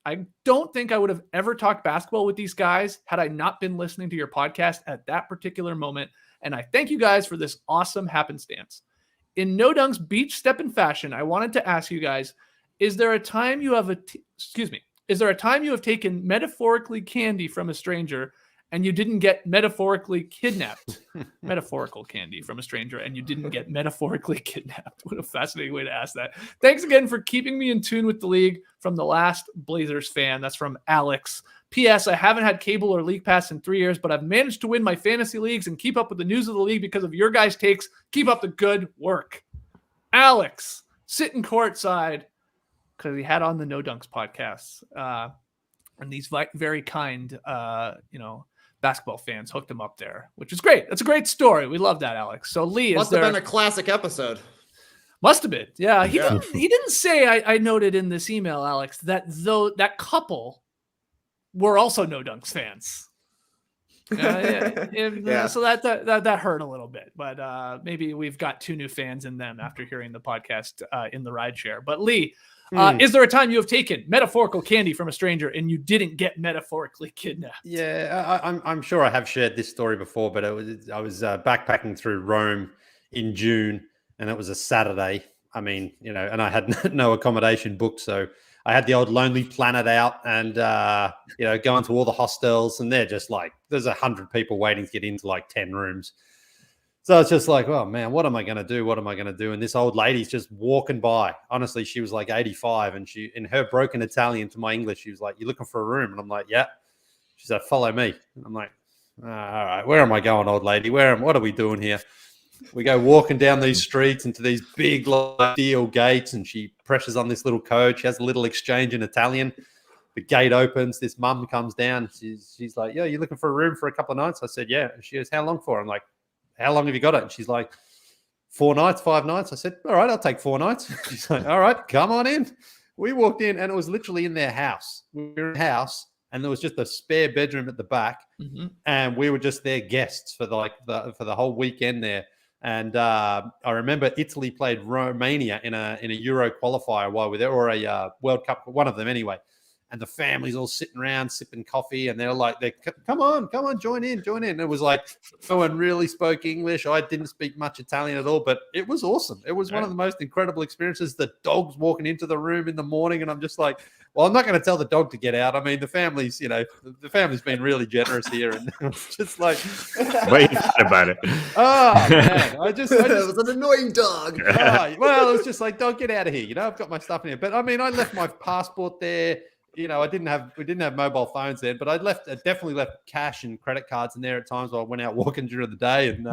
I don't think I would have ever talked basketball with these guys had I not been listening to your podcast at that particular moment. And I thank you guys for this awesome happenstance. In No Dunk's beach Steppin fashion, I wanted to ask you guys, is there a time you have taken metaphorically candy from a stranger and you didn't get metaphorically kidnapped? Metaphorical candy from a stranger and you didn't get metaphorically kidnapped. What a fascinating way to ask that. Thanks again for keeping me in tune with the league. From the last Blazers fan. That's from Alex. P.S. I haven't had cable or league pass in 3 years, but I've managed to win my fantasy leagues and keep up with the news of the league because of your guys' takes. Keep up the good work. Alex, sitting courtside because he had on the No Dunks podcasts. And these very kind, basketball fans hooked him up there, which is great. That's a great story. We love that, Alex. So Leigh, Must have been a classic episode. Must have been. Yeah. He didn't say, I noted in this email, Alex, that though that couple were also No Dunks fans. So that hurt a little bit, but maybe we've got 2 new fans in them after hearing the podcast in the rideshare. But Leigh, is there a time you have taken metaphorical candy from a stranger and you didn't get metaphorically kidnapped? Yeah, I'm sure I have shared this story before, but I was backpacking through Rome in June, and it was a Saturday. I mean, and I had no accommodation booked, so I had the old Lonely Planet out and, going to all the hostels, and they're just like, there's 100 people waiting to get into like 10 rooms. So it's just like, oh man, what am I going to do? What am I going to do? And this old lady's just walking by. Honestly, she was like 85, and she, in her broken Italian to my English, she was like, "You looking for a room?" And I'm like, "Yeah." She said, "Follow me." And I'm like, all right, where am I going, old lady? What are we doing here? We go walking down these streets into these big steel gates, and she presses on this little code. She has a little exchange in Italian. The gate opens. This mum comes down. She's like, "Yeah, you looking for a room for a couple of nights?" I said, "Yeah." She goes, "How long for?" I'm like, "How long have you got it?" And she's like, 4 nights, 5 nights. I said, "All right, I'll take 4 nights." She's like, "All right, come on in." We walked in, and it was literally in their house. We were in a house, and there was just a spare bedroom at the back, and we were just their guests for for the whole weekend there. And I remember Italy played Romania in a Euro qualifier while we were there, or a World Cup, one of them anyway. And the family's all sitting around sipping coffee, and they're like, come on, join in. And it was like, no one really spoke English. I didn't speak much Italian at all, but it was awesome. It was one of the most incredible experiences. The dog's walking into the room in the morning, and I'm just like, well, I'm not going to tell the dog to get out. I mean, the family's been really generous here, and it's just like, what you thought about it? Oh man, I just it was an annoying dog. Well, it was just like, dog, get out of here. I've got my stuff in here. But I mean, I left my passport there. We didn't have mobile phones then, but I definitely left cash and credit cards in there at times while I went out walking during the day, and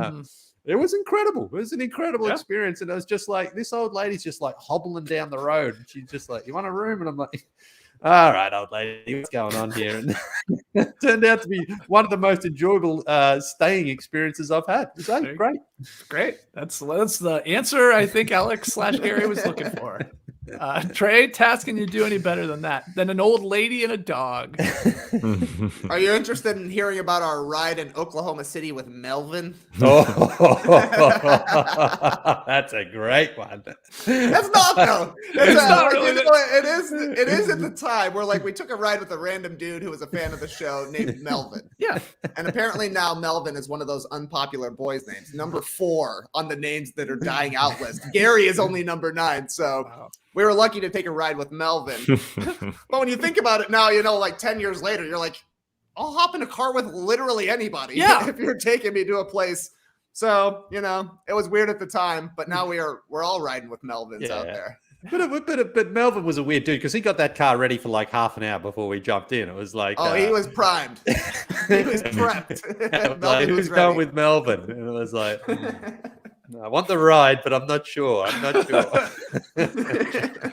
it was incredible. It was an incredible experience, and it was just like, this old lady's just like hobbling down the road, and she's just like, "You want a room?" And I'm like, "All right, old lady, what's going on here?" And it turned out to be one of the most enjoyable staying experiences I've had. It was great. That's the answer I think Alex/Gary was looking for. Trey, Task, can you do any better than that? Than an old lady and a dog? Are you interested in hearing about our ride in Oklahoma City with Melvin? Oh, that's a great one. That's not though. It's not really. It is at the time where we took a ride with a random dude who was a fan of the show named Melvin. Yeah. And apparently now Melvin is one of those unpopular boys' names, number 4 on the names that are dying out list. Gary is only number 9, so. Wow. We were lucky to take a ride with Melvin. But when you think about it now, 10 years later, you're like, I'll hop in a car with literally anybody if you're taking me to a place. So, it was weird at the time, but now we're all riding with Melvins out there. But Melvin was a weird dude because he got that car ready for like half an hour before we jumped in. It was like, he was primed. He was prepped. Who's going with Melvin? And it was like, I want the ride, but I'm not sure.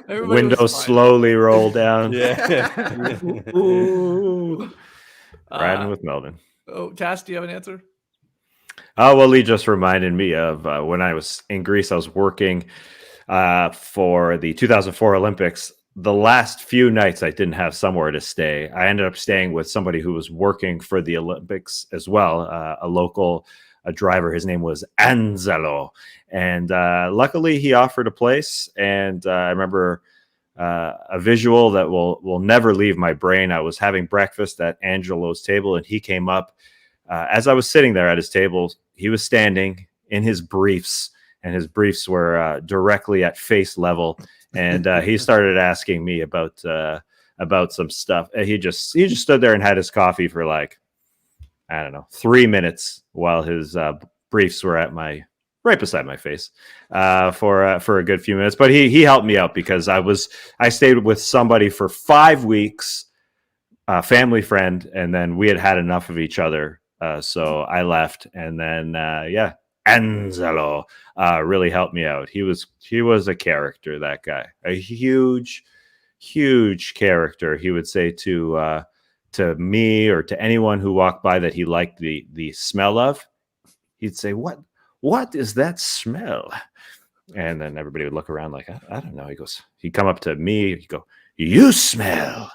Window slowly roll down. Ooh. Riding with Melvin. Oh, Tass, do you have an answer? Oh, well, Leigh just reminded me of when I was in Greece. I was working for the 2004 Olympics. The last few nights I didn't have somewhere to stay. I ended up staying with somebody who was working for the Olympics as well, a local driver. His name was Angelo. And luckily he offered a place. And I remember a visual that will never leave my brain. I was having breakfast at Angelo's table, and he came up. As I was sitting there at his table, he was standing in his briefs, and his briefs were directly at face level. And he started asking me about some stuff. He just stood there and had his coffee for like, I don't know, 3 minutes while his briefs were at right beside my face for a good few minutes. But he helped me out because I stayed with somebody for 5 weeks, a family friend, and then we had enough of each other. So I left, and then Angelo really helped me out. He was a character, that guy, a huge character. He would say to me or to anyone who walked by that he liked the smell of, he'd say, what is that smell? And then everybody would look around like, I don't know. He'd come up to me, he'd go, you smell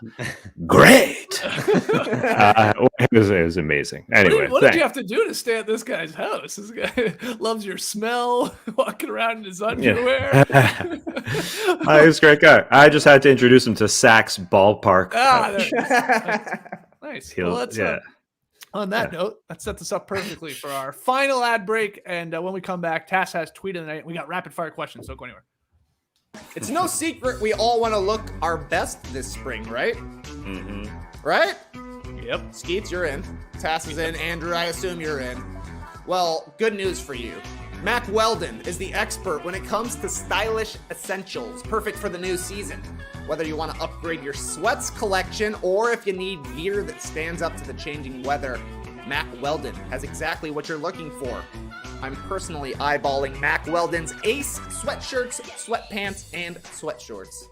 great. It was amazing. Anyway, what did you have to do to stay at this guy's house? This guy loves your smell, walking around in his underwear. He was a great guy. I just had to introduce him to Saks Ballpark. Nice. Well, on that note, that sets us up perfectly for our final ad break. And when we come back, Tass has tweet of the night. We got rapid fire questions. Don't go anywhere. It's no secret we all want to look our best this spring, right? Mm-hmm. Right? Yep. Skeets, you're in. Tass is in. Andrew, I assume you're in. Well, good news for you. Mack Weldon is the expert when it comes to stylish essentials, perfect for the new season. Whether you want to upgrade your sweats collection or if you need gear that stands up to the changing weather, Mack Weldon has exactly what you're looking for. I'm personally eyeballing Mack Weldon's Ace sweatshirts, sweatpants, and sweatshorts.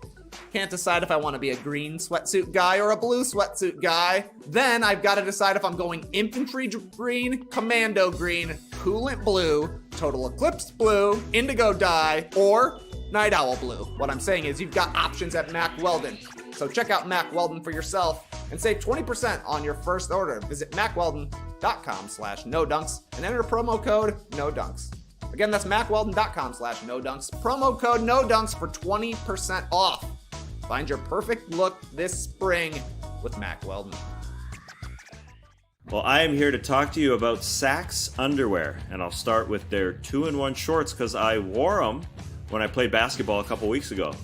Can't decide if I want to be a green sweatsuit guy or a blue sweatsuit guy. Then I've got to decide if I'm going infantry green, commando green, coolant blue, total eclipse blue, indigo dye, or night owl blue. What I'm saying is you've got options at Mack Weldon. So check out Mack Weldon for yourself and save 20% on your first order. Visit mackweldon.com/nodunks and enter promo code NODUNKS. Again, that's mackweldon.com/nodunks. Promo code NODUNKS for 20% off. Find your perfect look this spring with Mack Weldon. Well, I am here to talk to you about Saks underwear, and I'll start with their 2-in-1 shorts because I wore them when I played basketball a couple weeks ago.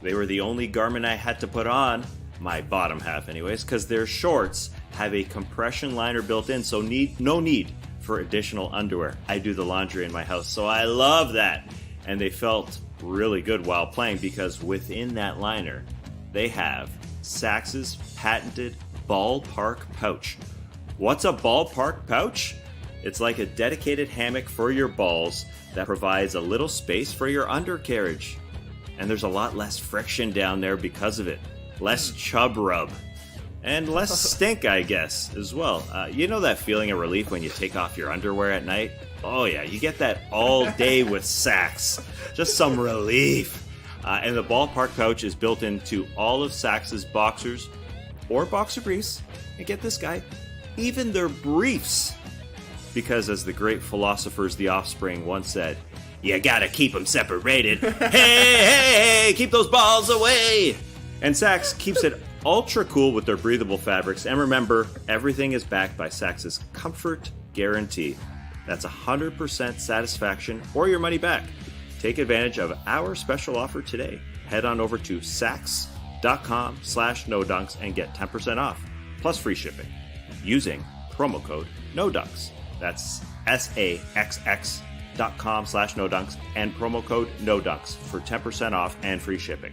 They were the only garment I had to put on, my bottom half anyways, because their shorts have a compression liner built in, so no need for additional underwear. I do the laundry in my house, so I love that. And they felt really good while playing because within that liner, they have Saks's patented ballpark pouch. What's a ballpark pouch? It's like a dedicated hammock for your balls that provides a little space for your undercarriage. And there's a lot less friction down there because of it. Less chub rub. And less stink, I guess, as well. You know that feeling of relief when you take off your underwear at night? Oh yeah, you get that all day with Saks. Just some relief. And the ballpark pouch is built into all of Saks's boxers or boxer briefs. And get this guy, even their briefs. Because as the great philosophers The Offspring once said, you gotta keep them separated. Hey, keep those balls away. And Saks keeps it ultra cool with their breathable fabrics. And remember, everything is backed by Saks's comfort guarantee. That's 100% satisfaction or your money back. Take advantage of our special offer today. Head on over to Saks.com/NoDunks and get 10% off, plus free shipping, using promo code NODUNKS. That's SAXX.com/NoDunks and promo code NODUNKS for 10% off and free shipping.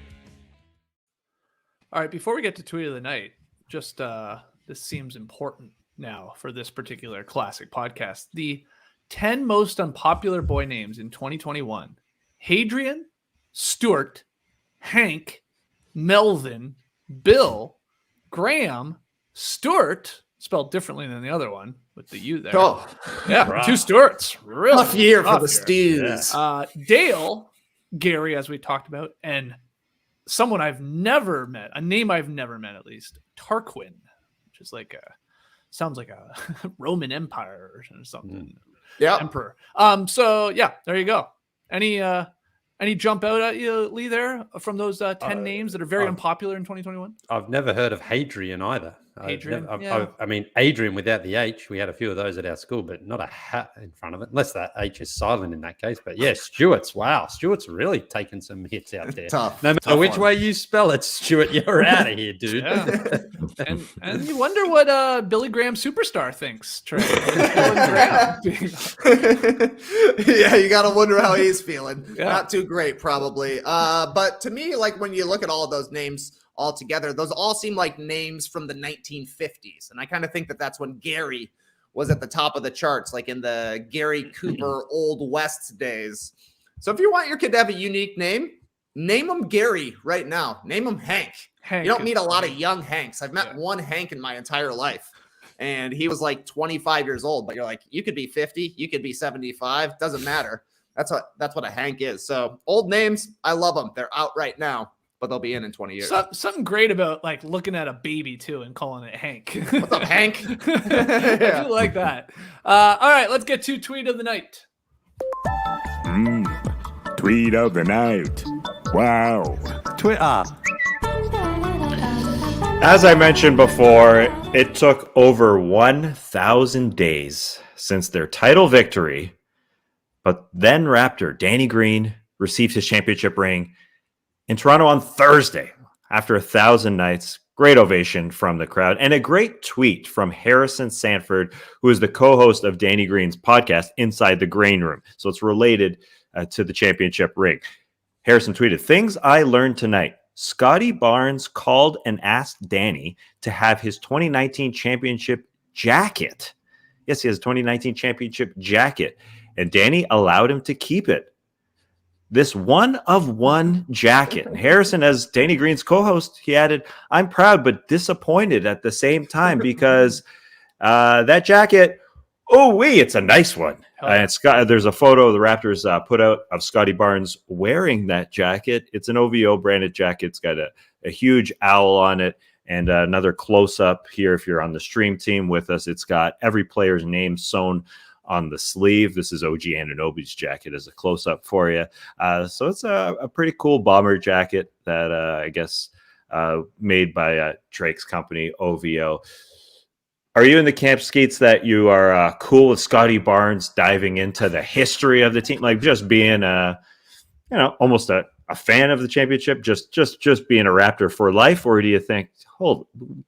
All right, before we get to tweet of the night, just this seems important now for this particular classic podcast. The 10 most unpopular boy names in 2021. Hadrian, Stuart, Hank, Melvin, Bill, Graham, Stuart, spelled differently than the other one with the U there. Oh, yeah, wow. 2 Stuarts. Really tough year for the Stews. Dale, Gary, as we talked about, and someone I've never met, a name I've never met at least, Tarquin, which is like sounds like a Roman Empire or something. Yeah. Emperor. So yeah, there you go. Any jump out at you, Leigh, there from those 10 names that are very unpopular in 2021? I've never heard of Hadrian either. Hadrian, I mean, Adrian without the H. We had a few of those at our school, but not a hat in front of it, unless that H is silent in that case. But yeah, Stewart's. Wow, Stewart's really taking some hits out there. Tough. No matter tough which one. way you spell it, Stewart, you're out of here, dude. Yeah. and you wonder what Billy Graham superstar thinks, Trey. Yeah, you got to wonder how he's feeling. Yeah. Not too great, probably. But to me, like when you look at all of those names all together, those all seem like names from the 1950s. And I kind of think that that's when Gary was at the top of the charts, like in the Gary Cooper Old West days. So if you want your kid to have a unique name him Gary right now. Name him Hank. You don't meet a lot of young Hanks. I've met one Hank in my entire life. And he was like 25 years old, but you're like, you could be 50, you could be 75, doesn't matter. That's what a Hank is. So old names, I love them. They're out right now, but they'll be in 20 years. Something great about like looking at a baby too and calling it Hank. What's up, Hank? I do like that. All right, let's get to tweet of the night. Tweet of the night. Wow. Twitter. As I mentioned before, it took over 1,000 days since their title victory, but then Raptor Danny Green received his championship ring in Toronto on Thursday after 1,000 nights. Great ovation from the crowd and a great tweet from Harrison Sanford, who is the co-host of Danny Green's podcast, Inside the Grain Room. So it's related to the championship ring. Harrison tweeted, "Things I learned tonight. Scottie Barnes called and asked Danny to have his 2019 championship jacket. Yes, he has a 2019 championship jacket. And Danny allowed him to keep it. This one-of-one jacket." And Harrison, as Danny Green's co-host, he added, "I'm proud but disappointed at the same time because that jacket, it's a nice one." And there's a photo the Raptors put out of Scottie Barnes wearing that jacket. It's an OVO branded jacket. It's got a huge owl on it. And another close-up here, if you're on the stream team with us, it's got every player's name sewn on the sleeve. This is OG Anunoby's jacket as a close-up for you. So it's a pretty cool bomber jacket that I guess made by Drake's company, OVO. Are you in the camp, Skeets, that you are cool with Scottie Barnes diving into the history of the team, like just being almost a fan of the championship, just being a Raptor for life? Or do you think,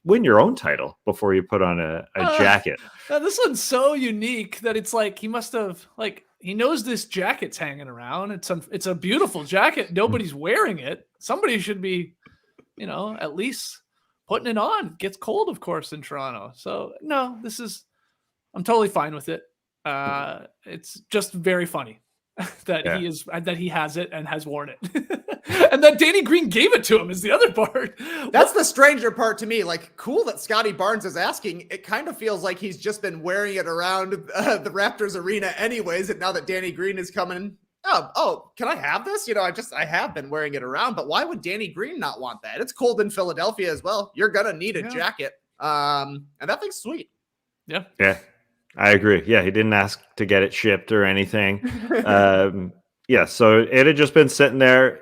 win your own title before you put on a jacket? This one's so unique that it's like he must have he knows this jacket's hanging around. It's a beautiful jacket. Nobody's wearing it. Somebody should be, at least putting it on. Gets cold, of course, in Toronto. So no, I'm totally fine with it. It's just very funny that he has it and has worn it. And that Danny Green gave it to him is the other part. That's the stranger part to me. Like, cool that Scottie Barnes is asking. It kind of feels like he's just been wearing it around the Raptors arena anyways. And now that Danny Green is coming, can I have this? I have been wearing it around, but why would Danny Green not want that? It's cold in Philadelphia as well. You're going to need a jacket. And that thing's sweet. Yeah. Yeah, I agree. Yeah, he didn't ask to get it shipped or anything. So it had just been sitting there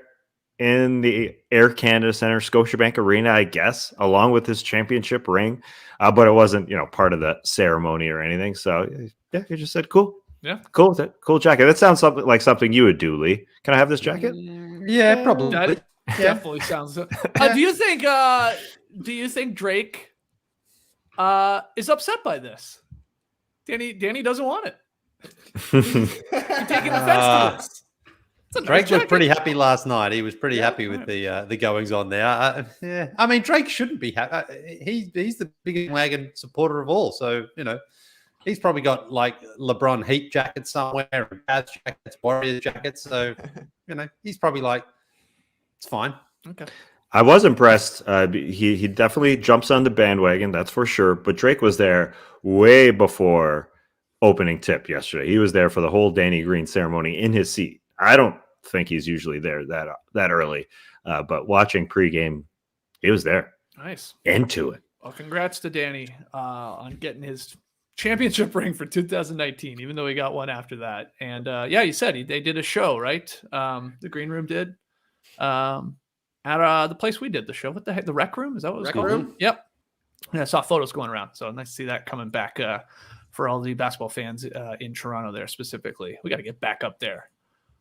in the Air Canada Centre, Scotiabank Arena, I guess, along with his championship ring. But it wasn't, part of the ceremony or anything. So yeah, he just said, cool. Yeah. Cool. Cool jacket. That sounds something you would do, Leigh. Can I have this jacket? Yeah, probably. That definitely sounds. Do you think Drake is upset by this? Danny doesn't want it. You're taking offense to this. Drake was pretty happy last night. He was pretty happy with the goings on there. I mean, Drake shouldn't be happy. He's the biggest wagon supporter of all. So, he's probably got like LeBron Heat jackets somewhere, Jazz jackets, Warriors jackets. So, he's probably like, it's fine. Okay. I was impressed. He definitely jumps on the bandwagon, that's for sure. But Drake was there way before opening tip yesterday. He was there for the whole Danny Green ceremony in his seat. I don't think he's usually there that early. But watching pregame, he was there. Nice. Into it. Well, congrats to Danny on getting his championship ring for 2019, even though he got one after that. And you said they did a show, right? The Green Room did at the place we did the show. What the heck? The Rec Room? Is that what it was called? Room? Yep. Yeah, I saw photos going around. So nice to see that coming back for all the basketball fans in Toronto there specifically. We got to get back up there.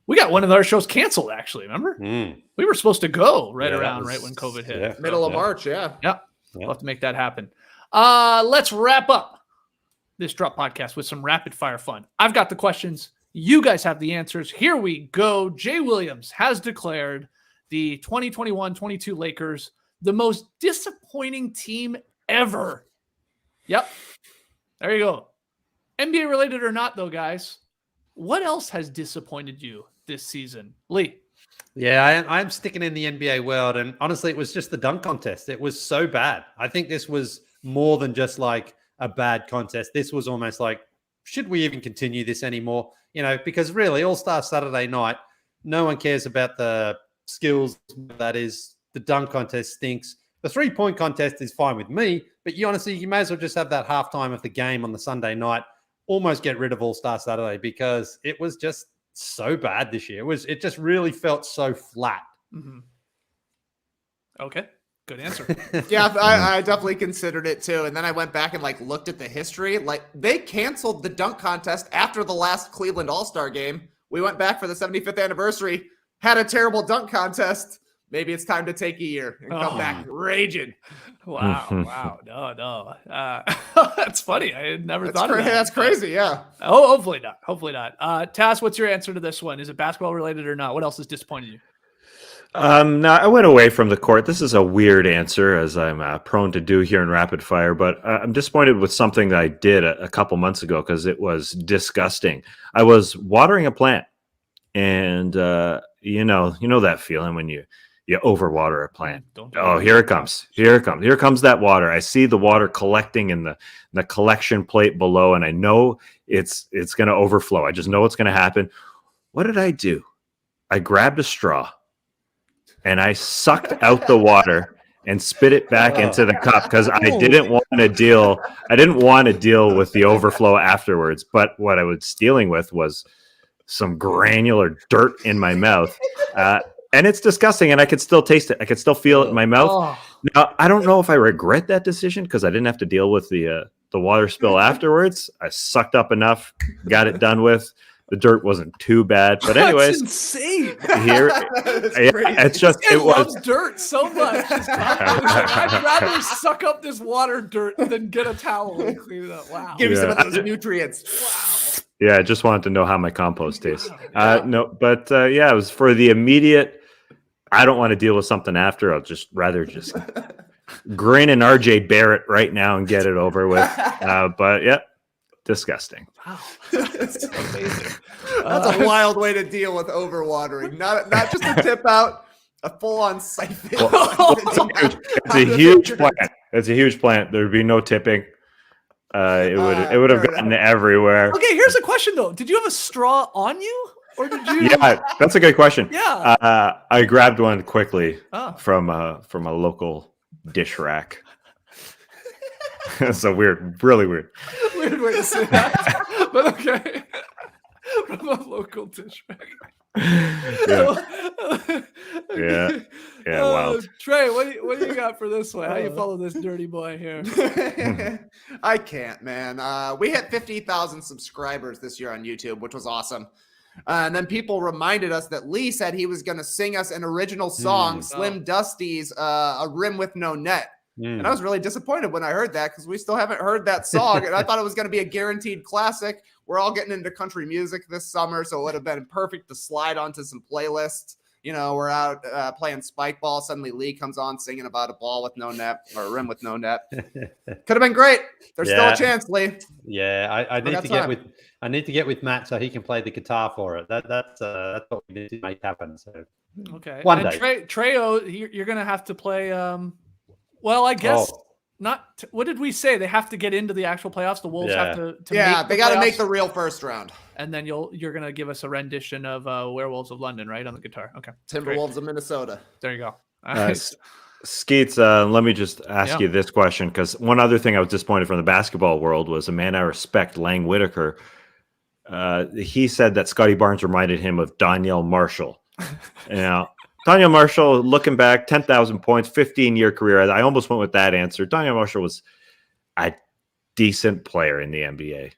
We got one of our shows canceled, actually. Remember? We were supposed to go right when COVID hit. Yeah. Middle of March, yeah. Yeah. We'll have to make that happen. Let's wrap up this Drop podcast with some rapid fire fun. I've got the questions. You guys have the answers. Here we go. Jay Williams has declared the 2021-22 Lakers the most disappointing team ever. Yep. There you go. NBA related or not, though, guys. What else has disappointed you this season? Leigh. Yeah, I'm sticking in the NBA world. And honestly, it was just the dunk contest. It was so bad. I think this was more than just like a bad contest. This was almost like, should we even continue this anymore? Because really, All-Star Saturday night, no one cares about the skills. That is, the dunk contest stinks. The 3-point contest is fine with me, but you may as well just have that halftime of the game on the Sunday night. Almost get rid of All-Star Saturday because it was just so bad this year. It just really felt so flat. Mm-hmm. Okay, good answer. Yeah, I definitely considered it too. And then I went back and looked at the history. They canceled the dunk contest after the last Cleveland All-Star game. We went back for the 75th anniversary, had a terrible dunk contest. Maybe it's time to take a year and come back raging. Wow. No. That's funny. I had never thought of that. That's crazy, yeah. Oh, hopefully not. Tass, what's your answer to this one? Is it basketball related or not? What else has disappointed you? No, I went away from the court. This is a weird answer, as I'm prone to do here in Rapid Fire, but I'm disappointed with something that I did a couple months ago because it was disgusting. I was watering a plant, and you know that feeling when you overwater a plant. Here it comes. Here comes that water. I see the water collecting in the collection plate below, and I know it's going to overflow. I just know it's going to happen. What did I do? I grabbed a straw, and I sucked out the water and spit it back into the cup because I didn't want to deal. I didn't want to deal with the overflow afterwards. But what I was dealing with was some granular dirt in my mouth. And it's disgusting, and I could still taste it. I could still feel it in my mouth. Now, I don't know if I regret that decision because I didn't have to deal with the water spill afterwards. I sucked up enough, got it done with. The dirt wasn't too bad, but anyways, that's insane. It's just it loves dirt so much. I'd rather suck up this water dirt than get a towel and clean it up. Wow, give you some of those nutrients. Wow. Yeah, I just wanted to know how my compost tastes. It was for the immediate. I don't want to deal with something after. I'll just rather grin and RJ Barrett right now and get it over with. Disgusting. Wow, that's amazing. That's a wild way to deal with overwatering. Not just a tip out, a full-on siphon. It's a huge plant. It's a huge plant. There'd be no tipping. It would have gotten everywhere. Okay, here's a question though. Did you have a straw on you, or did you? Yeah, that's a good question. Yeah, I grabbed one quickly from a local dish rack. That's a really weird way to say that, but okay. From a local dish rack. Yeah. Wow. Trey, what do you got for this one? How you follow this dirty boy here? I can't, man. We hit 50,000 subscribers this year on YouTube, which was awesome. And then people reminded us that Leigh said he was going to sing us an original song, Slim Dusty's A Rim with No Net. And I was really disappointed when I heard that because we still haven't heard that song. And I thought it was going to be a guaranteed classic. We're all getting into country music this summer, so it would have been perfect to slide onto some playlists. We're out playing spike ball. Suddenly Leigh comes on singing about a ball with no net or a rim with no net. Could have been great. There's still a chance, Leigh. Yeah, I need to get with Matt so he can play the guitar for it. That's what we need to make happen. So okay, one day. Treyo, you're gonna have to play. Well, I guess what did we say? They have to get into the actual playoffs. The Wolves have to they got to make the playoffs, real first round. and then you're gonna give us a rendition of Werewolves of London, right, on the guitar. Okay, Timberwolves of Minnesota. there you go. Skeets, let me just ask you this question, because one other thing I was disappointed from the basketball world was a man I respect, Lang Whitaker. He said that Scottie Barnes reminded him of Donyell Marshall. Now, Donyell Marshall, looking back, 10,000 points, 15-year career. I almost went with that answer. Donyell Marshall was a decent player in the NBA.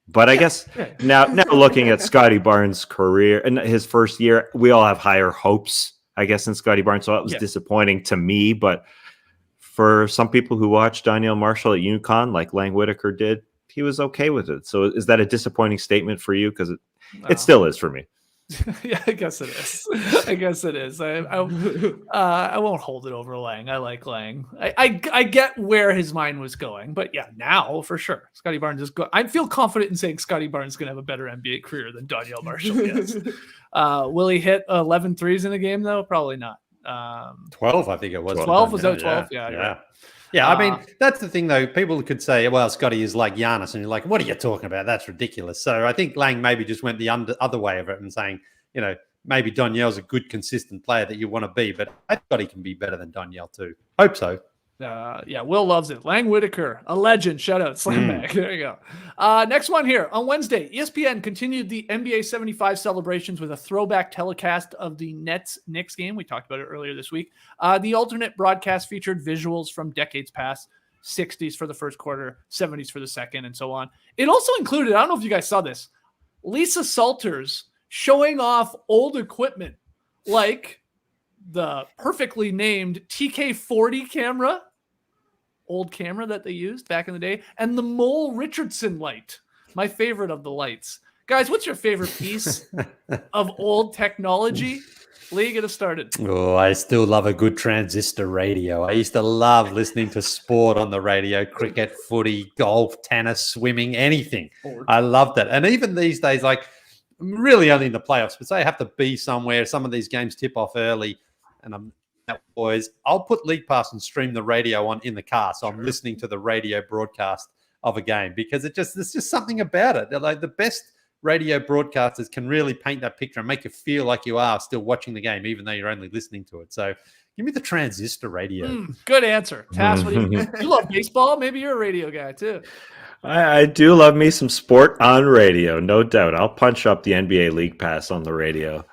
But I guess now looking at Scottie Barnes' career and his first year, we all have higher hopes, I guess, in Scottie Barnes. So that was disappointing to me. But for some people who watched Donyell Marshall at UConn, like Lang Whitaker did, he was okay with it. So is that a disappointing statement for you? Because it still is for me. Yeah, I guess it is. I won't hold it over Lang. I like Lang. I get where his mind was going, but yeah, now for sure, Scottie Barnes is good. I feel confident in saying Scottie Barnes is going to have a better NBA career than Donyell Marshall. Yes. Will he hit 11 threes in a game though? Probably not. 12, I think it was. 12 was that 12? Yeah. Yeah, I mean, that's the thing, though. People could say, well, Scottie is like Giannis, and you're like, what are you talking about? That's ridiculous. So I think Lang maybe just went the other way of it and saying, maybe Donyell's a good, consistent player that you want to be, but I thought he can be better than Donyell too. Hope so. Will loves it. Lang Whitaker, a legend. Shout out, slam bag. There you go. Next one here. On Wednesday, ESPN continued the NBA 75 celebrations with a throwback telecast of the Nets-Knicks game. We talked about it earlier this week. The alternate broadcast featured visuals from decades past, 60s for the first quarter, 70s for the second, and so on. It also included, I don't know if you guys saw this, Lisa Salters showing off old equipment like the perfectly named TK40 camera, old camera that they used back in the day, and the Mole Richardson light, my favorite of the lights. Guys, what's your favorite piece of old technology? Leigh, get us started. Oh, I still love a good transistor radio. I used to love listening to sport on the radio, cricket, footy, golf, tennis, swimming, anything. I loved that. And even these days, like really only in the playoffs, but say I have to be somewhere, some of these games tip off early, and I'm boys, I'll put League Pass and stream the radio on in the car, so I'm listening to the radio broadcast of a game, because there's just something about it. They're like the best radio broadcasters can really paint that picture and make you feel like you are still watching the game, even though you're only listening to it. So give me the transistor radio. Good answer. Tass, what do you love baseball? Maybe you're a radio guy too. I do love me some sport on radio, no doubt. I'll punch up the NBA League Pass on the radio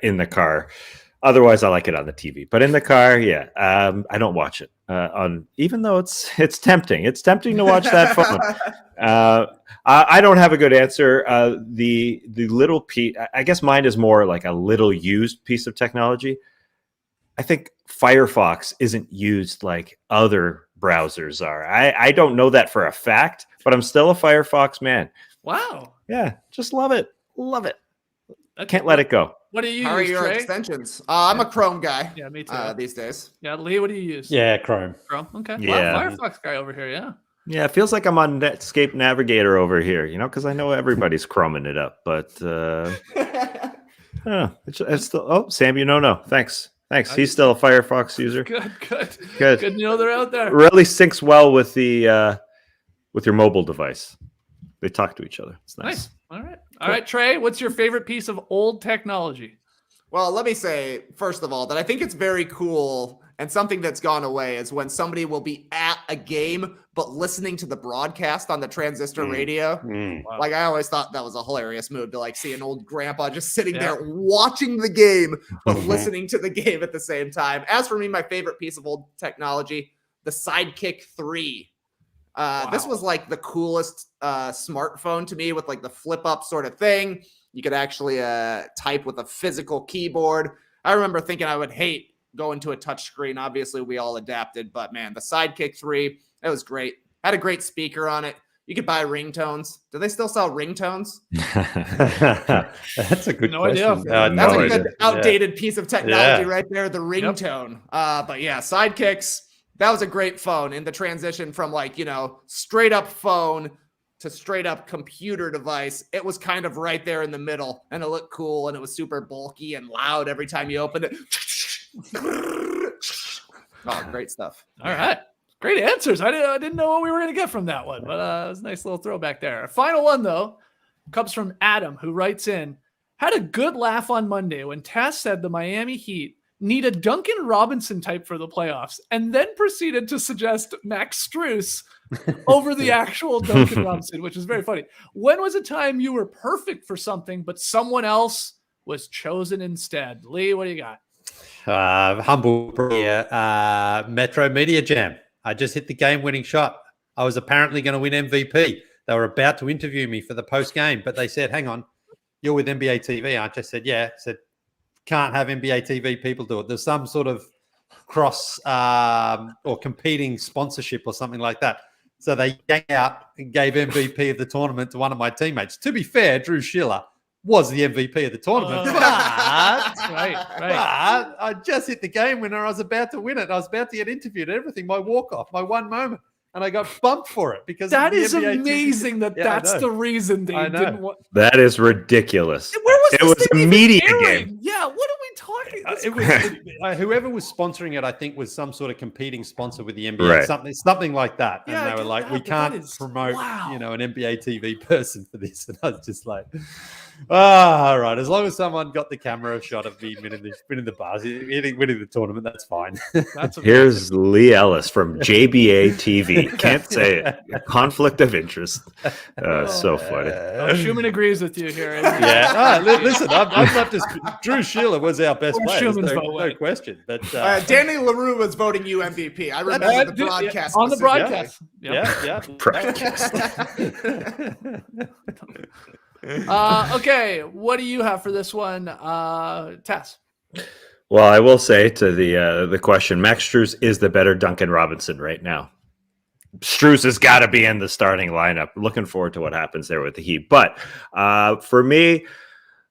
in the car. Otherwise, I like it on the TV. But in the car, I don't watch it. Even though it's tempting. It's tempting to watch that phone. I don't have a good answer. The little piece, I guess mine is more like a little used piece of technology. I think Firefox isn't used like other browsers are. I don't know that for a fact, but I'm still a Firefox man. Wow. Yeah, just love it. Love it. Can't let it go. What do you How use, are your Trey? extensions? I'm a Chrome guy. Yeah, me too. These days. Yeah, Leigh, what do you use? Yeah, Chrome. Chrome. Okay. Yeah. Wow, Firefox guy over here. Yeah. Yeah, it feels like I'm on Netscape Navigator over here, because I know everybody's chroming it up. But it's still. Sam, no. Thanks. He's still a Firefox user. Good. Good to know they're out there. Really syncs well with the with your mobile device. They talk to each other. It's nice. All right, Trey, what's your favorite piece of old technology? Well, let me say, first of all, that I think it's very cool, and something that's gone away is when somebody will be at a game but listening to the broadcast on the transistor radio. Wow. Like, I always thought that was a hilarious move to like see an old grandpa just sitting there watching the game but listening to the game at the same time. As for me, my favorite piece of old technology, the Sidekick 3. This was like the coolest smartphone to me, with like the flip up sort of thing. You could actually type with a physical keyboard. I remember thinking I would hate going to a touch screen. Obviously, we all adapted, but man, the Sidekick 3, that was great. Had a great speaker on it. You could buy ringtones. Do they still sell ringtones? That's a good question. Idea. That's a good outdated piece of technology right there, the ringtone. But yeah, Sidekicks. That was a great phone in the transition from straight up phone to straight up computer device. It was kind of right there in the middle, and it looked cool, and it was super bulky and loud every time you opened it. Oh, great stuff. All right. Great answers. I didn't know what we were going to get from that one, but it was a nice little throwback there. Our final one, though, comes from Adam, who writes in, had a good laugh on Monday when Taz said the Miami Heat need a Duncan Robinson type for the playoffs, and then proceeded to suggest Max Strus over the actual Duncan Robinson, which is very funny. When was a time you were perfect for something, but someone else was chosen instead? Leigh, what do you got? Humble Metro Media Jam. I just hit the game-winning shot. I was apparently going to win MVP. They were about to interview me for the post-game, but they said, hang on, you're with NBA TV, aren't you? I said, yeah. I said, can't have NBA TV people do it. There's some sort of cross or competing sponsorship or something like that. So they yanked out and gave MVP of the tournament to one of my teammates. To be fair, Drew Schiller was the MVP of the tournament. But I just hit the game winner. I was about to win it. I was about to get interviewed. Everything, my walk-off, my one moment. And I got bumped for it because that is NBA amazing. That's the reason they didn't want. That is ridiculous. Where was it was a media game. Yeah, what are we talking? It was whoever was sponsoring it. I think was some sort of competing sponsor with the NBA, Right. something like that. Yeah, And they were like, "We can't promote, an NBA TV person for this." And I was just like, all right. As long as someone got the camera shot of me winning the bars, winning the tournament, that's fine. Here's Leigh Ellis from JBA TV. Can't say it. Conflict of interest. So funny. Schumann agrees with you here. Yeah. Listen, I've left this. Drew Schiller was our best player. No question. But Danny LaRue was voting you MVP. I remember the broadcast. On the broadcast. Yeah. Okay, what do you have for this one, Tess? Well, I will say to the question, Max Strus is the better Duncan Robinson right now. Strus has got to be in the starting lineup. Looking forward to what happens there with the Heat. But for me,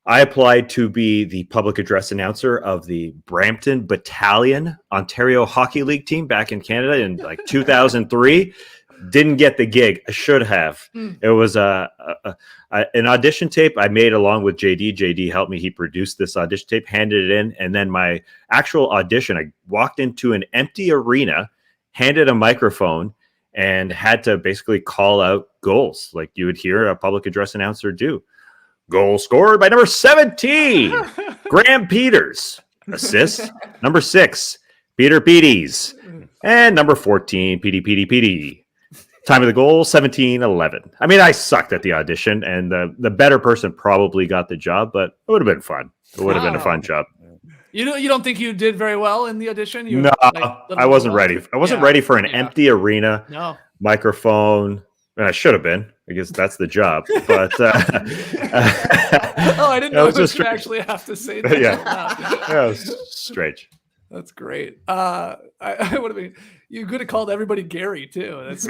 I applied to be the public address announcer of the Brampton Battalion Ontario Hockey League team back in Canada in like 2003. Didn't get the gig. I should have. It was an audition tape I made along with JD. JD helped me. He produced this audition tape, handed it in. And then my actual audition, I walked into an empty arena, handed a microphone, and had to basically call out goals like you would hear a public address announcer do. Goal scored by number 17, Graham Peters. Assist, number 6, Peter Petey's. And number 14, Petey. Time of the goal, 17-11. I mean, I sucked at the audition, and the better person probably got the job, but it would have been fun. It would have been a fun job. You don't think you did very well in the audition? No, I wasn't ready. I wasn't ready for an empty arena, microphone, and I should have been, because that's the job. But I didn't know you actually have to say that. Yeah, it was strange. That's great. I would have been. You could have called everybody Gary too. That's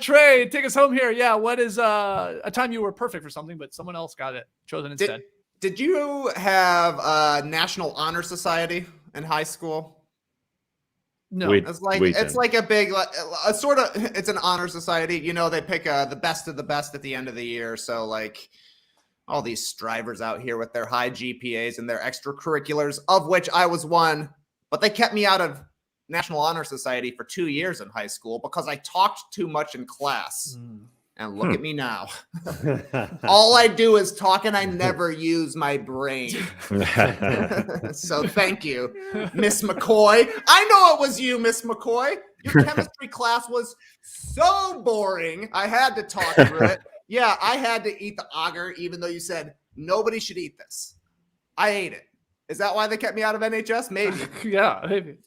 Trey, take us home here. Yeah, what is a time you were perfect for something, but someone else got it chosen instead? Did you have a National Honor Society in high school? No, it's like a big, a sort of. It's an honor society. You know, they pick the best of the best at the end of the year. So like all these strivers out here with their high GPAs and their extracurriculars, of which I was one, but they kept me out of National Honor Society for 2 years in high school because I talked too much in class. And look at me now. All I do is talk and I never use my brain. So thank you, Miss McCoy. I know it was you, Miss McCoy. Your chemistry class was so boring. I had to talk through it. Yeah, I had to eat the auger, even though you said nobody should eat this. I ate it. Is that why they kept me out of NHS? Maybe. Yeah, maybe.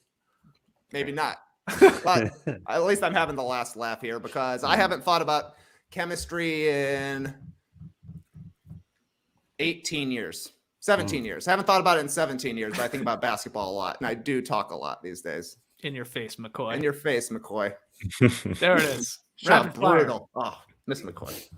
Maybe not. But at least I'm having the last laugh here because I haven't thought about chemistry in 18 years, 17 years. I haven't thought about it in 17 years, but I think about basketball a lot. And I do talk a lot these days. In your face, McCoy. In your face, McCoy. There it is. Rapid brutal. Oh, Miss McCoy.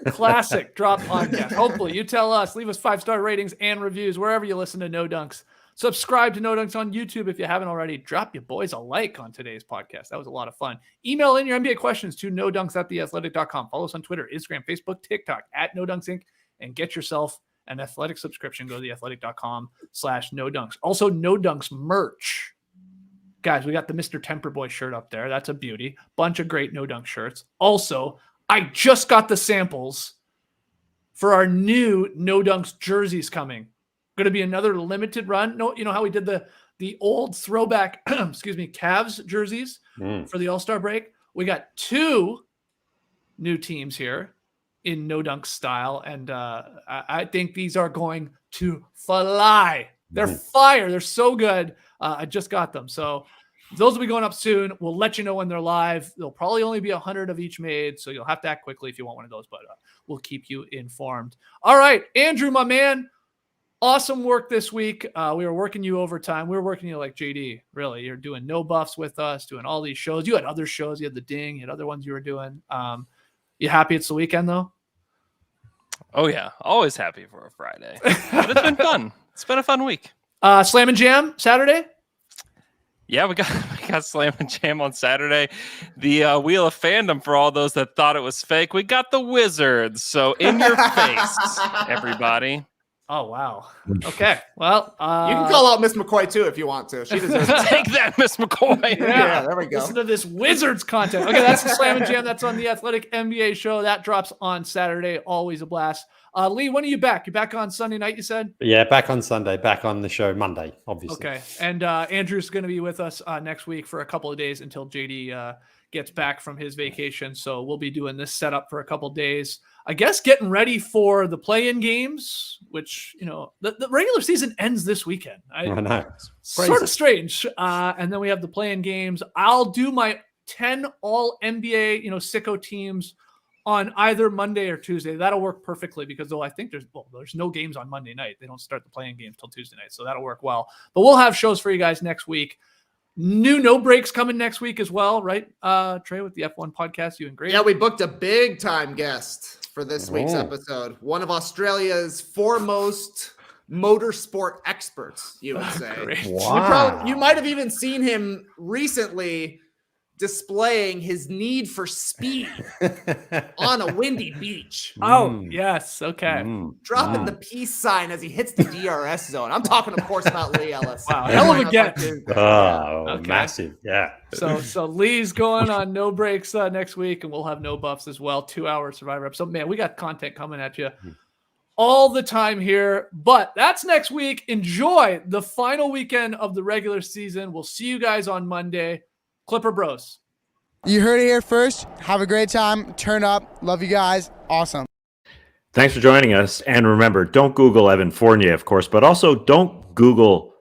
Classic drop podcast. Hopefully you tell us, leave us 5-star ratings and reviews wherever you listen to No Dunks. Subscribe to No Dunks on YouTube if you haven't already. Drop your boys a like on today's podcast. That was a lot of fun. Email in your NBA questions to nodunks@theathletic.com. Follow us on Twitter, Instagram, Facebook, TikTok @NoDunksInc, and get yourself an Athletic subscription. Go to theathletic.com/NoDunks. Also, No Dunks merch Guys, we got the Mr. Temper Boy shirt up there. That's a beauty. Bunch of great No Dunk shirts. Also, I just got the samples for our new No Dunks jerseys coming. Going to be another limited run. No, you know how we did the old throwback, Cavs jerseys for the All-Star break? We got 2 new teams here in No Dunk style, and I think these are going to fly. They're fire. They're so good. I just got them. So those will be going up soon. We'll let you know when they're live. There'll probably only be 100 of each made, so you'll have to act quickly if you want one of those, but we'll keep you informed. All right, Andrew, my man, awesome work this week. We were working you overtime. We were working you like JD, really. You're doing no buffs with us, doing all these shows. You had other shows. You had the Ding. You had other ones you were doing. You happy it's the weekend, though? Oh, yeah. Always happy for a Friday. But it's been fun. It's been a fun week. Slam and Jam Saturday? Yeah, we got Slam and Jam on Saturday. The Wheel of Fandom for all those that thought it was fake. We got the Wizards. So in your face, everybody. Oh, wow. Okay. Well, you can call out Miss McCoy too if you want to. She deserves it. Take that, Miss McCoy. Yeah, there we go. Listen to this Wizards content. Okay, that's the Slam and Jam. That's on the Athletic NBA show. That drops on Saturday. Always a blast. Leigh, when are you back? You back on Sunday night, you said? Yeah, back on Sunday, back on the show Monday, obviously. Okay. And Andrew's going to be with us next week for a couple of days until JD gets back from his vacation. So we'll be doing this setup for a couple of days. I guess getting ready for the play-in games, which, you know, the regular season ends this weekend. I know. Sort of strange. And then we have the play-in games. I'll do my 10 all NBA, sicko teams on either Monday or Tuesday. That'll work perfectly because I think there's no games on Monday night. They don't start the play-in games till Tuesday night. So that'll work well. But we'll have shows for you guys next week. New no breaks coming next week as well, right? Trey, with the F1 podcast, you and Grady. Yeah, we booked a big time guest for this week's episode. One of Australia's foremost motorsport experts, you would say. Wow. You might have even seen him recently displaying his need for speed on a windy beach. Oh, yes. Okay. Dropping the peace sign as he hits the DRS zone. I'm talking, of course, about Leigh Ellis. Wow. Hell of a get. Okay. Massive. Yeah. So Leigh's going on no breaks next week, and we'll have no buffs as well. 2-hour Survivor episode. Man, we got content coming at you all the time here, but that's next week. Enjoy the final weekend of the regular season. We'll see you guys on Monday. Clipper Bros. You heard it here first. Have a great time. Turn up. Love you guys. Awesome. Thanks for joining us. And remember, don't Google Evan Fournier, of course, but also don't Google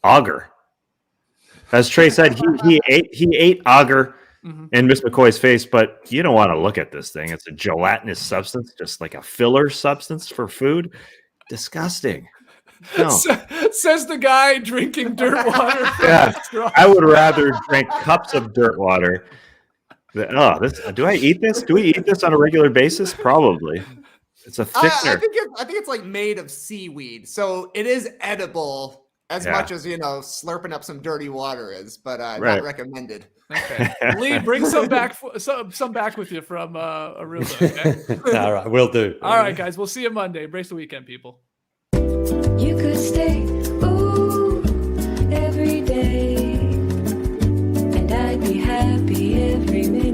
Auger. As Trey said, he ate Auger in Miss McCoy's face, but you don't want to look at this thing. It's a gelatinous substance, just like a filler substance for food. Disgusting. No. Says the guy drinking dirt water. Yeah, I would rather drink cups of dirt water. Do I eat this? Do we eat this on a regular basis? Probably. It's a thickener. I think it's like made of seaweed, so it is edible as much as slurping up some dirty water is, but not recommended. Okay, Leigh, bring some back with you from Aruba. Okay? All right, will do. All right, guys, we'll see you Monday. Brace the weekend, people. You could stay, ooh, every day, and I'd be happy every minute.